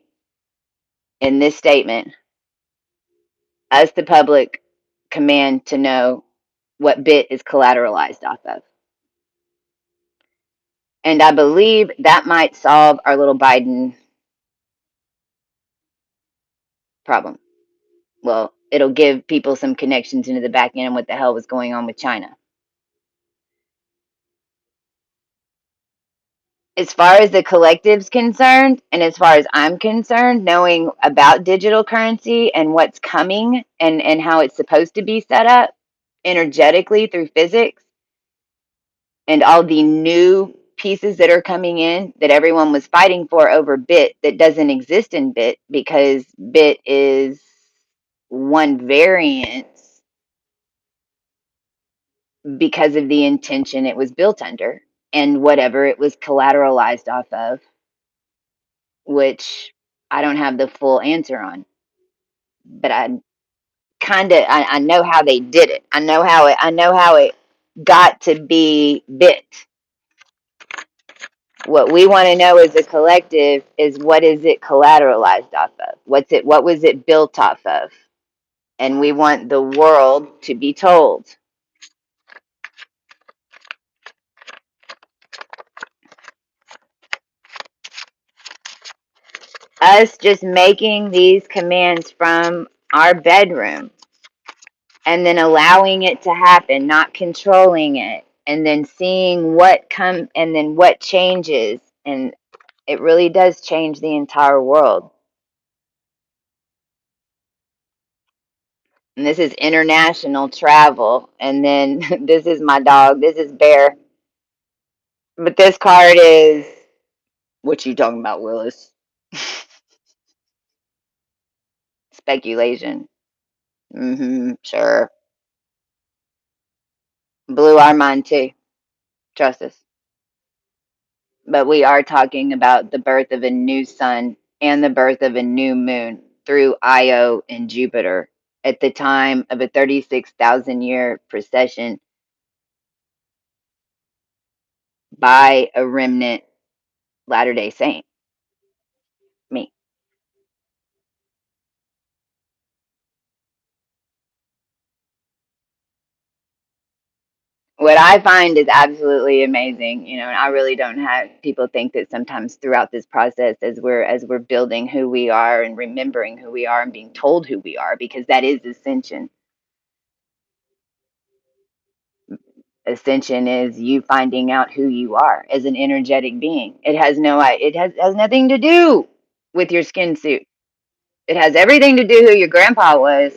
Speaker 1: in this statement. Us, the public, command to know what bit is collateralized off of. And I believe that might solve our little Biden problem. Well, it'll give people some connections into the back end and what the hell was going on with China. As far as the collective's concerned, and as far as I'm concerned, knowing about digital currency and what's coming and how it's supposed to be set up energetically through physics, and all the new pieces that are coming in that everyone was fighting for over bit that doesn't exist in bit, because bit is one variant because of the intention it was built under and whatever it was collateralized off of, which I don't have the full answer on, but I know how they did it. I know how it got to be bit. What we want to know as a collective is, what is it collateralized off of? What was it built off of? And we want the world to be told. Us just making these commands from our bedroom and then allowing it to happen, not controlling it, and then seeing what comes and then what changes, and it really does change the entire world. And this is international travel, and then this is my dog, this is Bear. But this card is, what you talking about, Willis? Speculation. Sure. Blew our mind too. Trust us. But we are talking about the birth of a new sun and the birth of a new moon through Io and Jupiter at the time of a 36,000-year procession by a remnant Latter-day Saint. Me. What I find is absolutely amazing, and I really don't have people think that sometimes throughout this process, as we're building who we are and remembering who we are and being told who we are, because that is ascension. Ascension is you finding out who you are as an energetic being. It has nothing to do with your skin suit. It has everything to do who your grandpa was.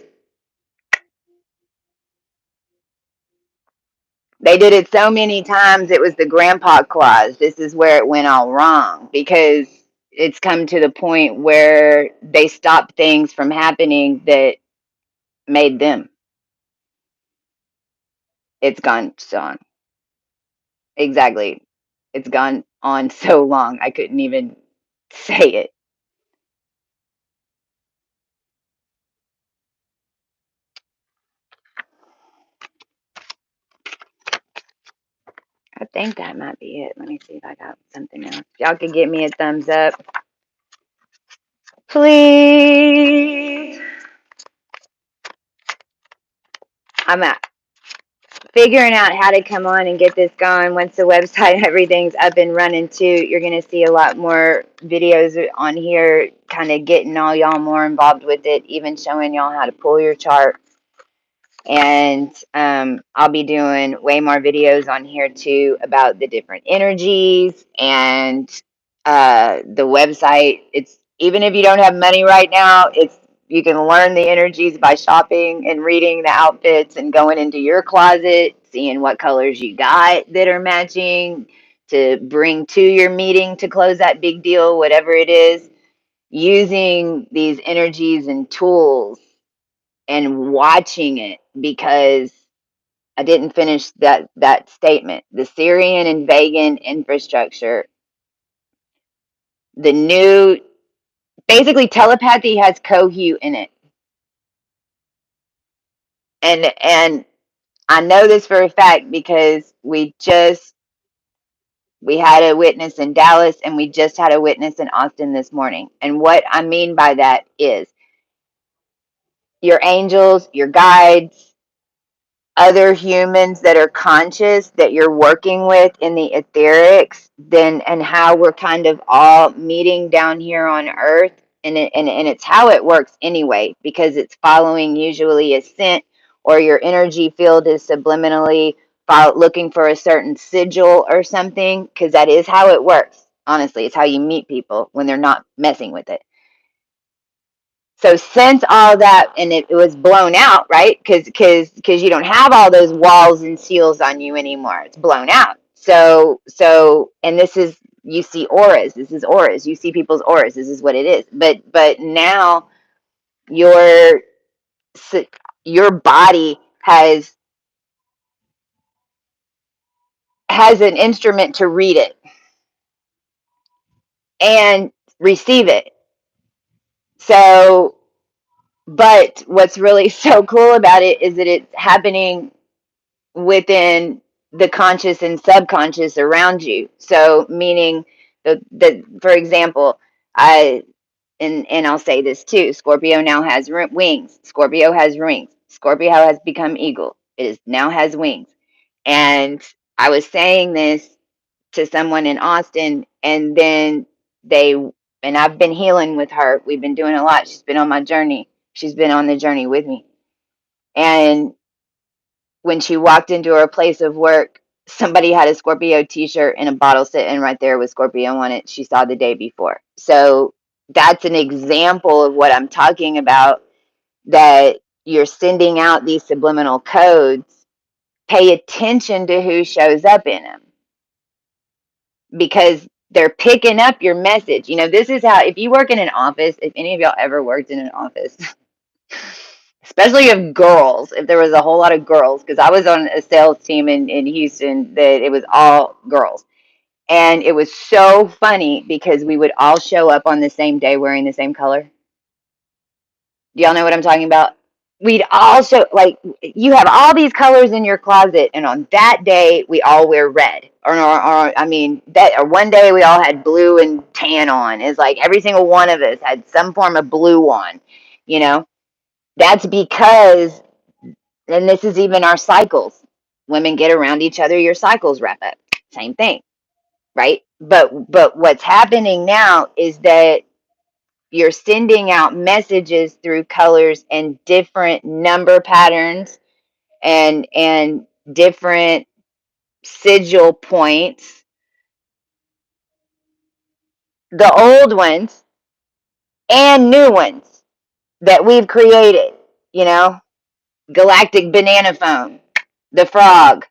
Speaker 1: They did it so many times, it was the grandpa clause. This is where it went all wrong, because it's come to the point where they stopped things from happening that made them. It's gone on. Exactly. It's gone on so long I couldn't even say it. I think that might be it. Let me see if I got something else. Y'all could give me a thumbs up, please. I'm figuring out how to come on and get this going. Once the website and everything's up and running too, you're going to see a lot more videos on here, kind of getting all y'all more involved with it, even showing y'all how to pull your chart. And I'll be doing way more videos on here too about the different energies and the website. It's, even if you don't have money right now, it's, you can learn the energies by shopping and reading the outfits and going into your closet, seeing what colors you got that are matching to bring to your meeting to close that big deal, whatever it is, using these energies and tools and watching it, because I didn't finish that statement. The Syrian and Vegan infrastructure, the new, basically telepathy has cohu in it. And I know this for a fact because we had a witness in Dallas and we just had a witness in Austin this morning. And what I mean by that is your angels, your guides, other humans that are conscious that you're working with in the etherics, then, and how we're kind of all meeting down here on earth. And it's how it works anyway, because it's following usually a scent, or your energy field is subliminally looking for a certain sigil or something, because that is how it works. Honestly, it's how you meet people when they're not messing with it. So since all that, and it was blown out, right? Because you don't have all those walls and seals on you anymore. It's blown out. So and this is, you see auras. This is auras. You see people's auras. This is what it is. But now your body has an instrument to read it and receive it. So, but what's really so cool about it is that it's happening within the conscious and subconscious around you. So meaning the for example, and I'll say this too, Scorpio now has wings. Scorpio has wings. Scorpio has become eagle. It is now has wings. And I was saying this to someone in Austin, and then and I've been healing with her. We've been doing a lot. She's been on my journey. She's been on the journey with me. And when she walked into her place of work, somebody had a Scorpio t-shirt and a bottle sitting right there with Scorpio on it. She saw the day before. So that's an example of what I'm talking about, that you're sending out these subliminal codes. Pay attention to who shows up in them, because they're picking up your message. You know, this is how, if you work in an office, if any of y'all ever worked in an office, especially of girls, if there was a whole lot of girls, because I was on a sales team in Houston that it was all girls. And it was so funny because we would all show up on the same day wearing the same color. Do y'all know what I'm talking about? We'd all show, like, you have all these colors in your closet, and on that day we all wear red. Or I mean, that, or one day we all had blue and tan on. It's like every single one of us had some form of blue on, you know? That's because, and this is even our cycles. Women get around each other, your cycles wrap up. Same thing, right? But what's happening now is that you're sending out messages through colors and different number patterns and different sigil points. The old ones and new ones that we've created, you know, galactic banana phone, the frog,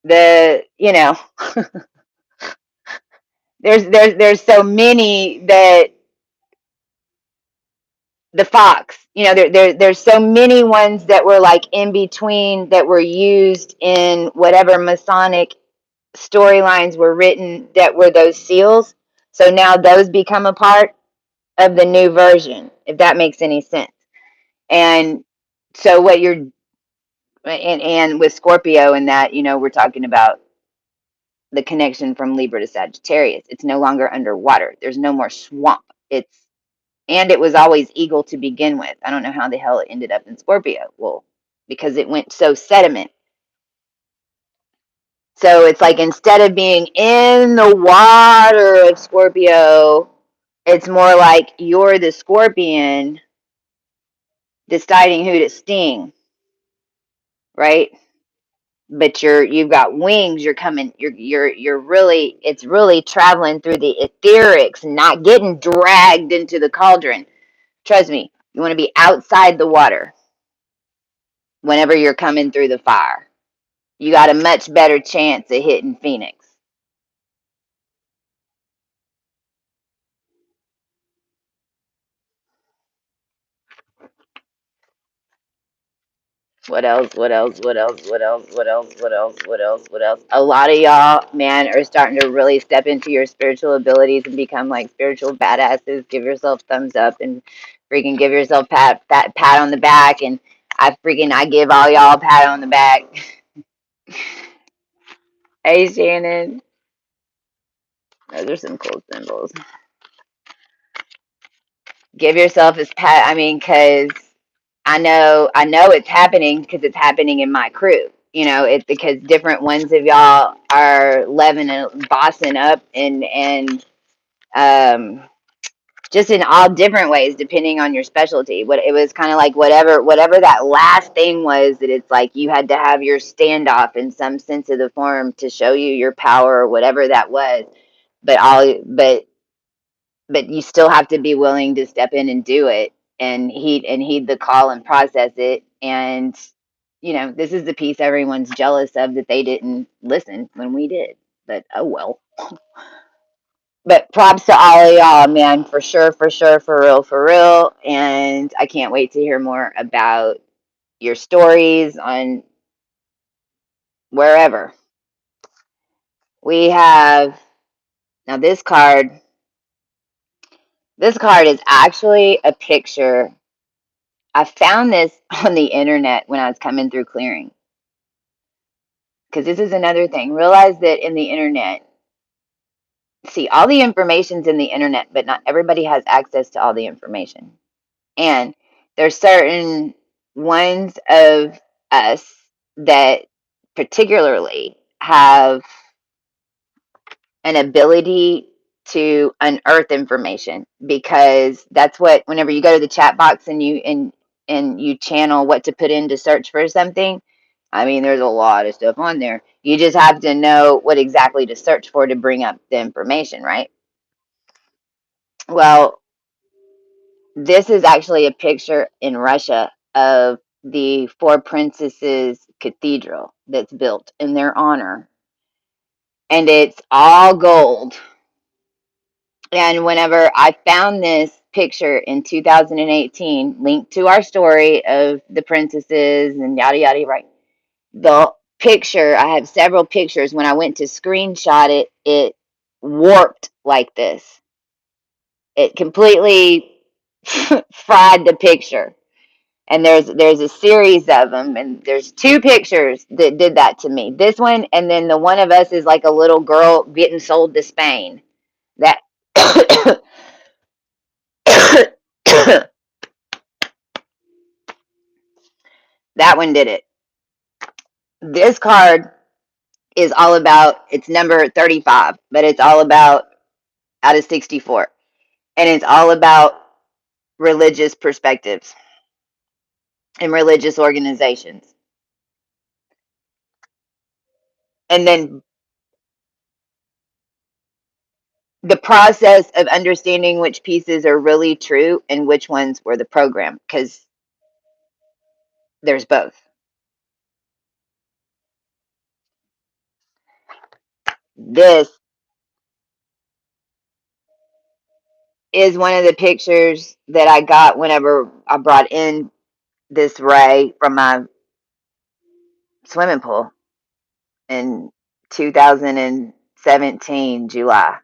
Speaker 1: the, you know, there's so many, that the fox, you know, there's so many ones that were like in between, that were used in whatever Masonic storylines were written that were those seals. So now those become a part of the new version, if that makes any sense. And so what you're and with Scorpio and that, we're talking about the connection from Libra to Sagittarius. It's no longer underwater. There's no more swamp. And it was always eagle to begin with. I don't know how the hell it ended up in Scorpio. Well, because it went so sediment. So it's like instead of being in the water of Scorpio, it's more like you're the scorpion deciding who to sting, right? But you've got wings. You're coming. You're really. It's really traveling through the etherics, not getting dragged into the cauldron. Trust me. You want to be outside the water whenever you're coming through the fire. You got a much better chance of hitting Phoenix. What else? What else? What else? What else? What else? What else? What else? What else? A lot of y'all, man, are starting to really step into your spiritual abilities and become like spiritual badasses. Give yourself thumbs up and freaking give yourself pat on the back. And I give all y'all a pat on the back. Hey, Shannon. Those are some cool symbols. Give yourself a pat. I mean, because I know it's happening because it's happening in my crew. It's because different ones of y'all are leveling and bossing up and um just in all different ways depending on your specialty. What it was kind of like whatever that last thing was that it's like you had to have your standoff in some sense of the form to show you your power or whatever that was. But you still have to be willing to step in and do it and heed the call and process it. And this is the piece everyone's jealous of, that they didn't listen when we did. But oh well. But props to all of y'all, man, for sure, for real. And I can't wait to hear more about your stories on wherever. We have now this card. This card is actually a picture. I found this on the internet when I was coming through clearing. Because this is another thing. Realize that in the internet, see, all the information's in the internet, but not everybody has access to all the information. And there's certain ones of us that particularly have an ability to unearth information, because that's what, whenever you go to the chat box and you channel what to put in to search for something, I mean, there's a lot of stuff on there. You just have to know what exactly to search for to bring up the information, right? Well, this is actually a picture in Russia of the Four Princesses Cathedral that's built in their honor. And it's all gold. And whenever I found this picture in 2018, linked to our story of the princesses and yada yada, right? The picture, I have several pictures. When I went to screenshot it, it warped like this. It completely fried the picture. And there's a series of them, and there's two pictures that did that to me. This one, and then the one of us is like a little girl getting sold to Spain. That that one did it. This card is all about, it's number 35, but it's all about out of 64. And it's all about religious perspectives and religious organizations. And then the process of understanding which pieces are really true and which ones were the program, because there's both. This is one of the pictures that I got whenever I brought in this ray from my swimming pool. And 2017 July.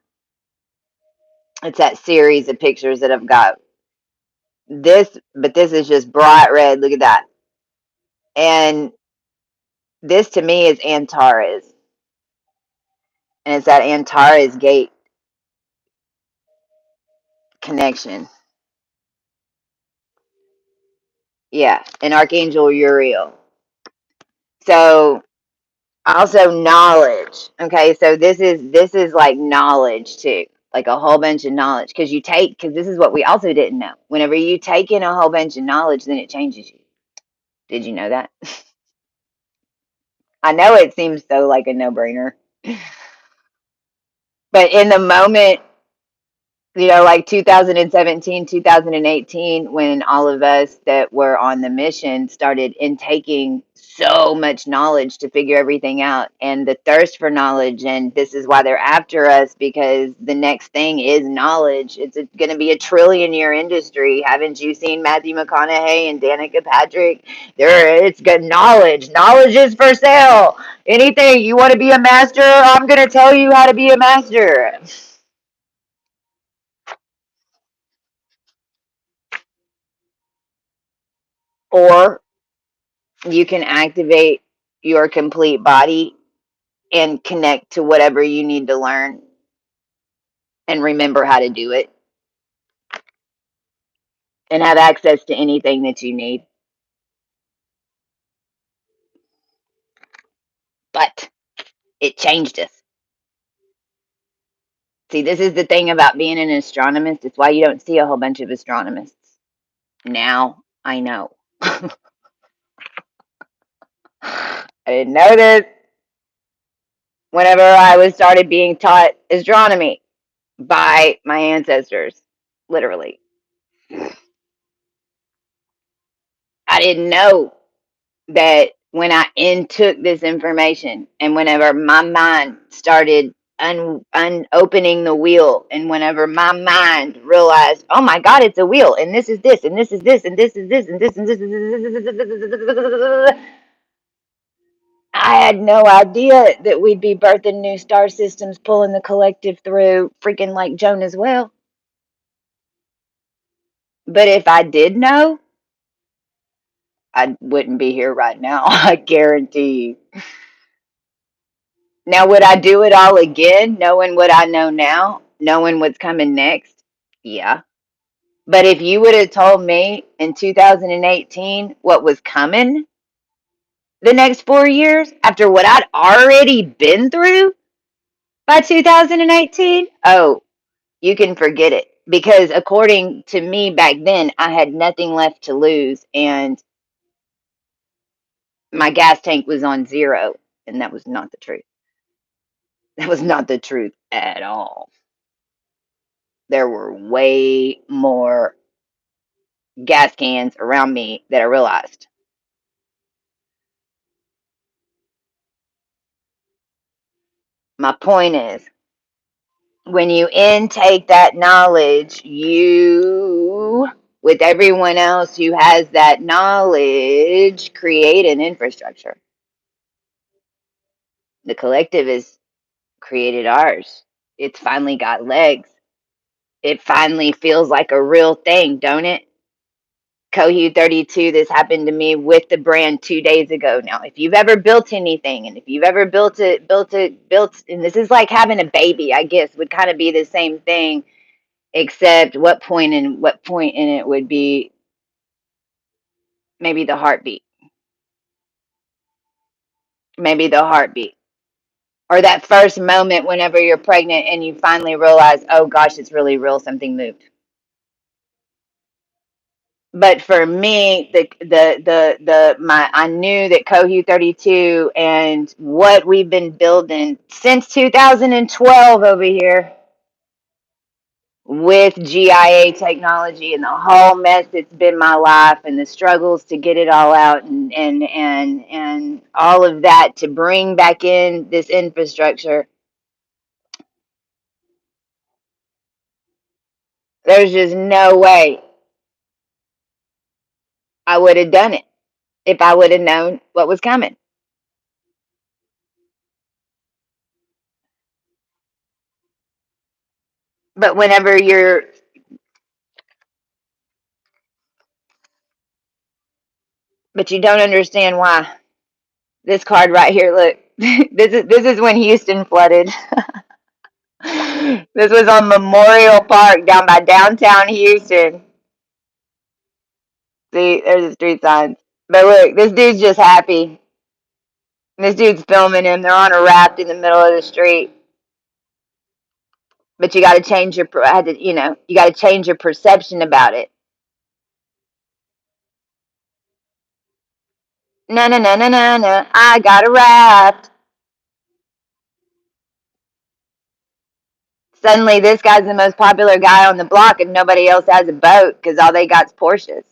Speaker 1: It's that series of pictures that I've got. But this is just bright red. Look at that. And this to me is Antares. And it's that Antares gate connection. Yeah, and Archangel Uriel. So also knowledge. Okay, so this is like knowledge too. Like a whole bunch of knowledge. Because this is what we also didn't know. Whenever you take in a whole bunch of knowledge, then it changes you. Did you know that? I know it seems so like a no-brainer. But in the moment, like 2017, 2018, when all of us that were on the mission started intaking so much knowledge to figure everything out, and the thirst for knowledge, and this is why they're after us, because the next thing is knowledge. It's going to be a trillion-year industry. Haven't you seen Matthew McConaughey and Danica Patrick? It's good knowledge. Knowledge is for sale. Anything you want to be a master, I'm going to tell you how to be a master. Or you can activate your complete body and connect to whatever you need to learn and remember how to do it and have access to anything that you need. But it changed us. See, this is the thing about being an astronomist. It's why you don't see a whole bunch of astronomists. Now I know. I didn't know this whenever I was started being taught astronomy by my ancestors, literally. I didn't know that when I intook this information and whenever my mind started opening the wheel, and whenever my mind realized, oh my God, it's a wheel, and this is this, and this is this, and this is this, and this and this, I had no idea that we'd be birthing new star systems, pulling the collective through, freaking like Jonah's well. But if I did know, I wouldn't be here right now. I guarantee you. Now, would I do it all again, knowing what I know now, knowing what's coming next? Yeah. But if you would have told me in 2018 what was coming the next 4 years after what I'd already been through by 2018, oh, you can forget it. Because according to me back then, I had nothing left to lose and my gas tank was on zero. And that was not the truth. That was not the truth at all. There were way more gas cans around me that I realized. My point is, when you intake that knowledge, you, with everyone else who has that knowledge, create an infrastructure. The collective has created ours. It's finally got legs. It finally feels like a real thing, don't it? Cohu 32, this happened to me with the brand 2 days ago. Now, if you've ever built anything, and if you've ever built, and this is like having a baby, I guess, would kind of be the same thing, except what point in it would be maybe the heartbeat. Maybe the heartbeat. Or that first moment whenever you're pregnant and you finally realize, oh gosh, it's really real, something moved. But for me, I knew that Cohu 32 and what we've been building since 2012 over here with GIA technology and the whole mess that's been my life and the struggles to get it all out and all of that to bring back in this infrastructure. There's just no way I would have done it if I would have known what was coming. But whenever you're, but you don't understand why. This card right here, look. This is when Houston flooded. This was on Memorial Park down by downtown Houston. See, there's the street signs. But look, this dude's just happy. This dude's filming him. They're on a raft in the middle of the street. But you got to change your, you got to change your perception about it. No, no, no, no, no, no. I got a raft. Suddenly, this guy's the most popular guy on the block, and nobody else has a boat because all they got's Porsches.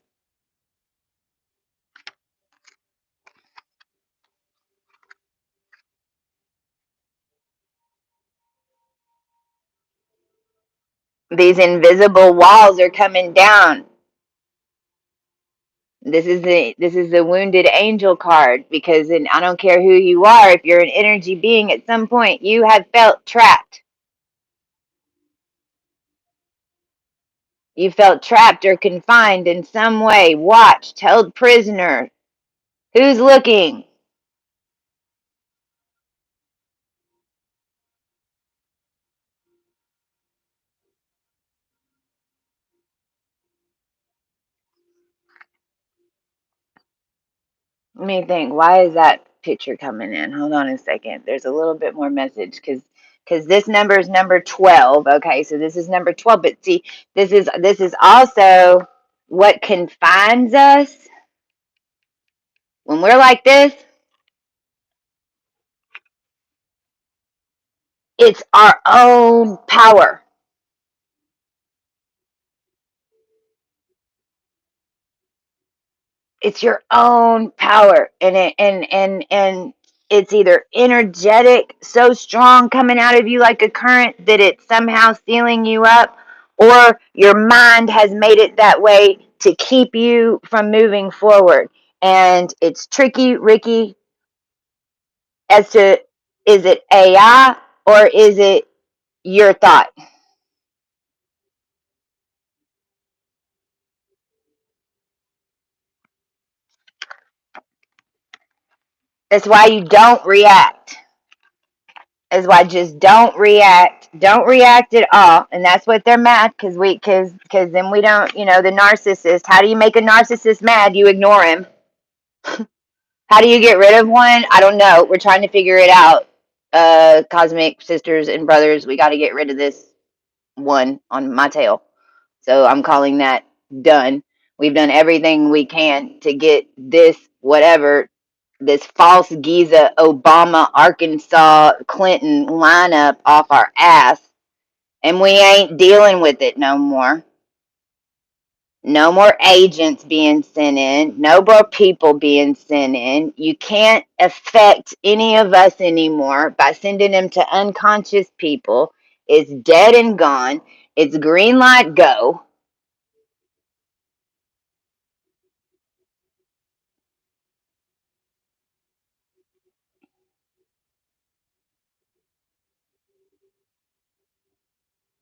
Speaker 1: These invisible walls are coming down. This is the wounded angel card, because I don't care who you are, if you're an energy being, at some point you have felt trapped. You felt trapped or confined in some way, watched, held prisoner. Who's looking? Let me think. Why is that picture coming in? Hold on a second. There's a little bit more message, because this number is number 12. Okay, so this is number 12. But see, this is also what confines us when we're like this. It's our own power. It's your own power, and it's either energetic, so strong, coming out of you like a current that it's somehow sealing you up, or your mind has made it that way to keep you from moving forward. And it's tricky, Ricky, as to, is it AI or is it your thought? That's why you don't react. Is why, just don't react. Don't react at all. And that's what they're mad, because then we don't, the narcissist. How do you make a narcissist mad? You ignore him. How do you get rid of one? I don't know. We're trying to figure it out. Cosmic sisters and brothers, we got to get rid of this one on my tail. So I'm calling that done. We've done everything we can to get this whatever, this false Giza, Obama, Arkansas, Clinton lineup off our ass, and we ain't dealing with it no more. No more agents being sent in. No more people being sent in. You can't affect any of us anymore by sending them to unconscious people. It's dead and gone. It's green light, go.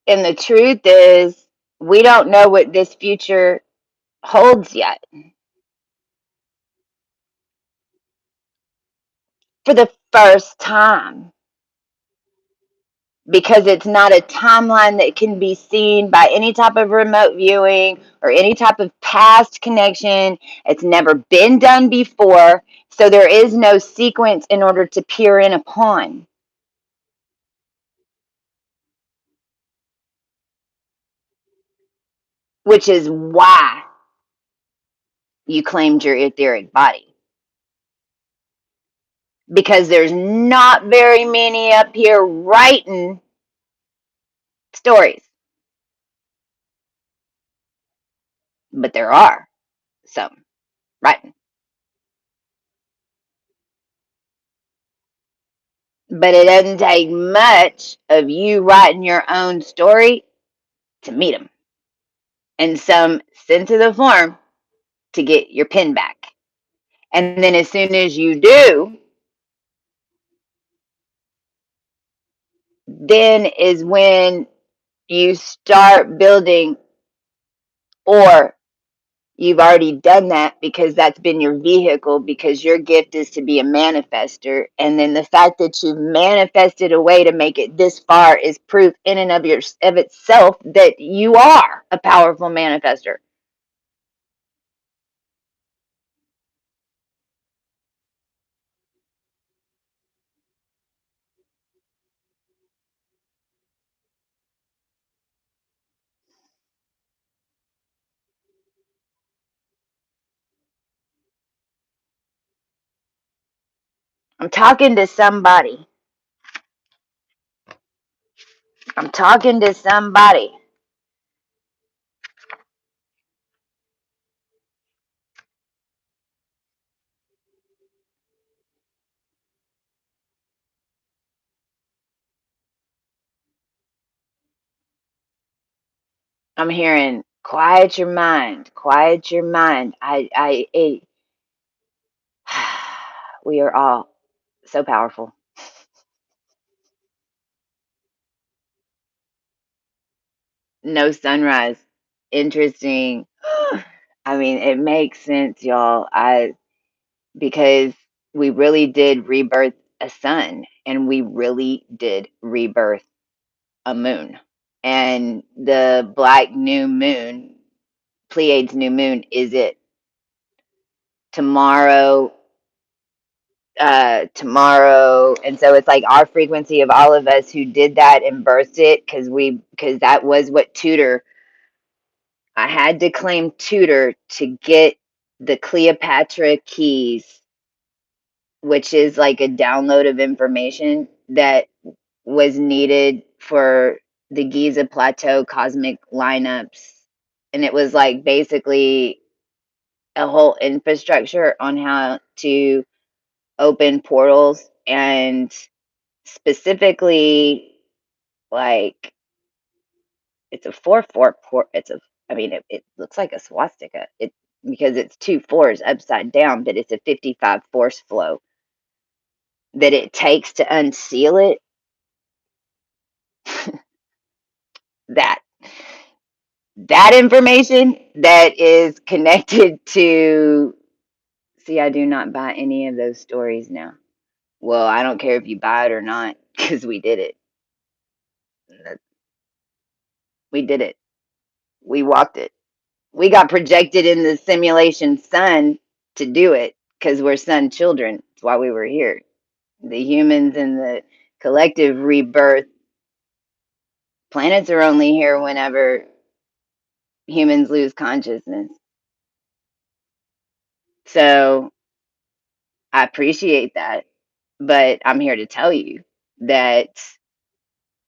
Speaker 1: And the truth is, we don't know what this future holds yet. For the first time, because it's not a timeline that can be seen by any type of remote viewing or any type of past connection. It's never been done before, so there is no sequence in order to peer in upon, which is why you claimed your etheric body. Because there's not very many up here writing stories, but there are some writing. But it doesn't take much of you writing your own story to meet them in some sense of the form, to get your pen back. And then as soon as you do, then is when you start building, or you've already done that because that's been your vehicle, because your gift is to be a manifester. And then the fact that you've manifested a way to make it this far is proof in and of itself that you are a powerful manifester. I'm talking to somebody. I'm talking to somebody. I'm hearing quiet your mind, quiet your mind. We are all so powerful. No sunrise. Interesting. I mean, it makes sense, y'all. Because we really did rebirth a sun, and we really did rebirth a moon. And the black new moon, Pleiades new moon, is it tomorrow? Tomorrow. And so it's like our frequency of all of us who did that and birthed it, because that was what tutor, I had to claim tutor to get the Cleopatra keys, which is like a download of information that was needed for the Giza Plateau cosmic lineups. And it was like basically a whole infrastructure on how to open portals, and specifically, like, it's a 4-4 port. I mean, it looks like a swastika. Because it's two fours upside down, but it's a 55 force flow that it takes to unseal it. that that information that is connected to, see, I do not buy any of those stories now. Well, I don't care if you buy it or not, because we did it. We did it. We walked it. We got projected in the simulation sun to do it, because we're sun children. That's why we were here. The humans and the collective rebirth. Planets are only here whenever humans lose consciousness. So I appreciate that. But I'm here to tell you that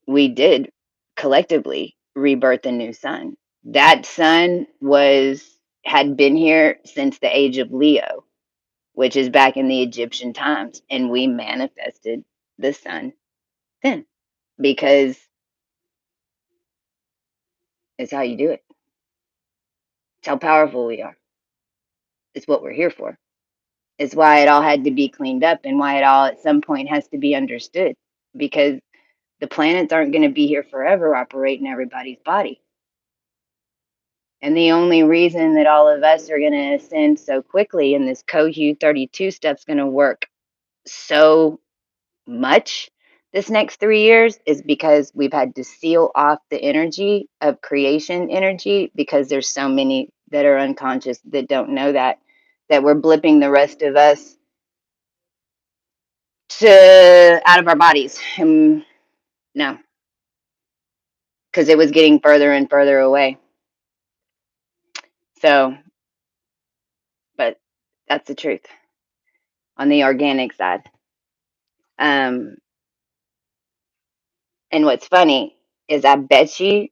Speaker 1: we did collectively rebirth a new sun. That sun had been here since the age of Leo, which is back in the Egyptian times, and we manifested the sun then, because it's how you do it. It's how powerful we are. It's what we're here for. It's why it all had to be cleaned up, and why it all at some point has to be understood, because the planets aren't going to be here forever operating everybody's body. And the only reason that all of us are going to ascend so quickly, and this Cohu 32 stuff's going to work so much this next 3 years, is because we've had to seal off the energy of creation energy, because there's so many that are unconscious that don't know that we're blipping the rest of us to out of our bodies. No, because it was getting further and further away. So, but that's the truth on the organic side. And what's funny is, I bet you,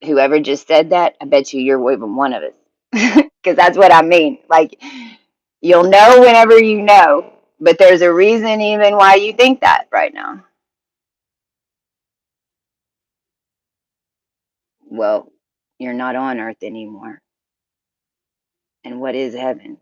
Speaker 1: whoever just said that, I bet you're even one of us. Because that's what I mean. Like, you'll know whenever you know, but there's a reason even why you think that right now. Well, you're not on earth anymore. And what is heaven?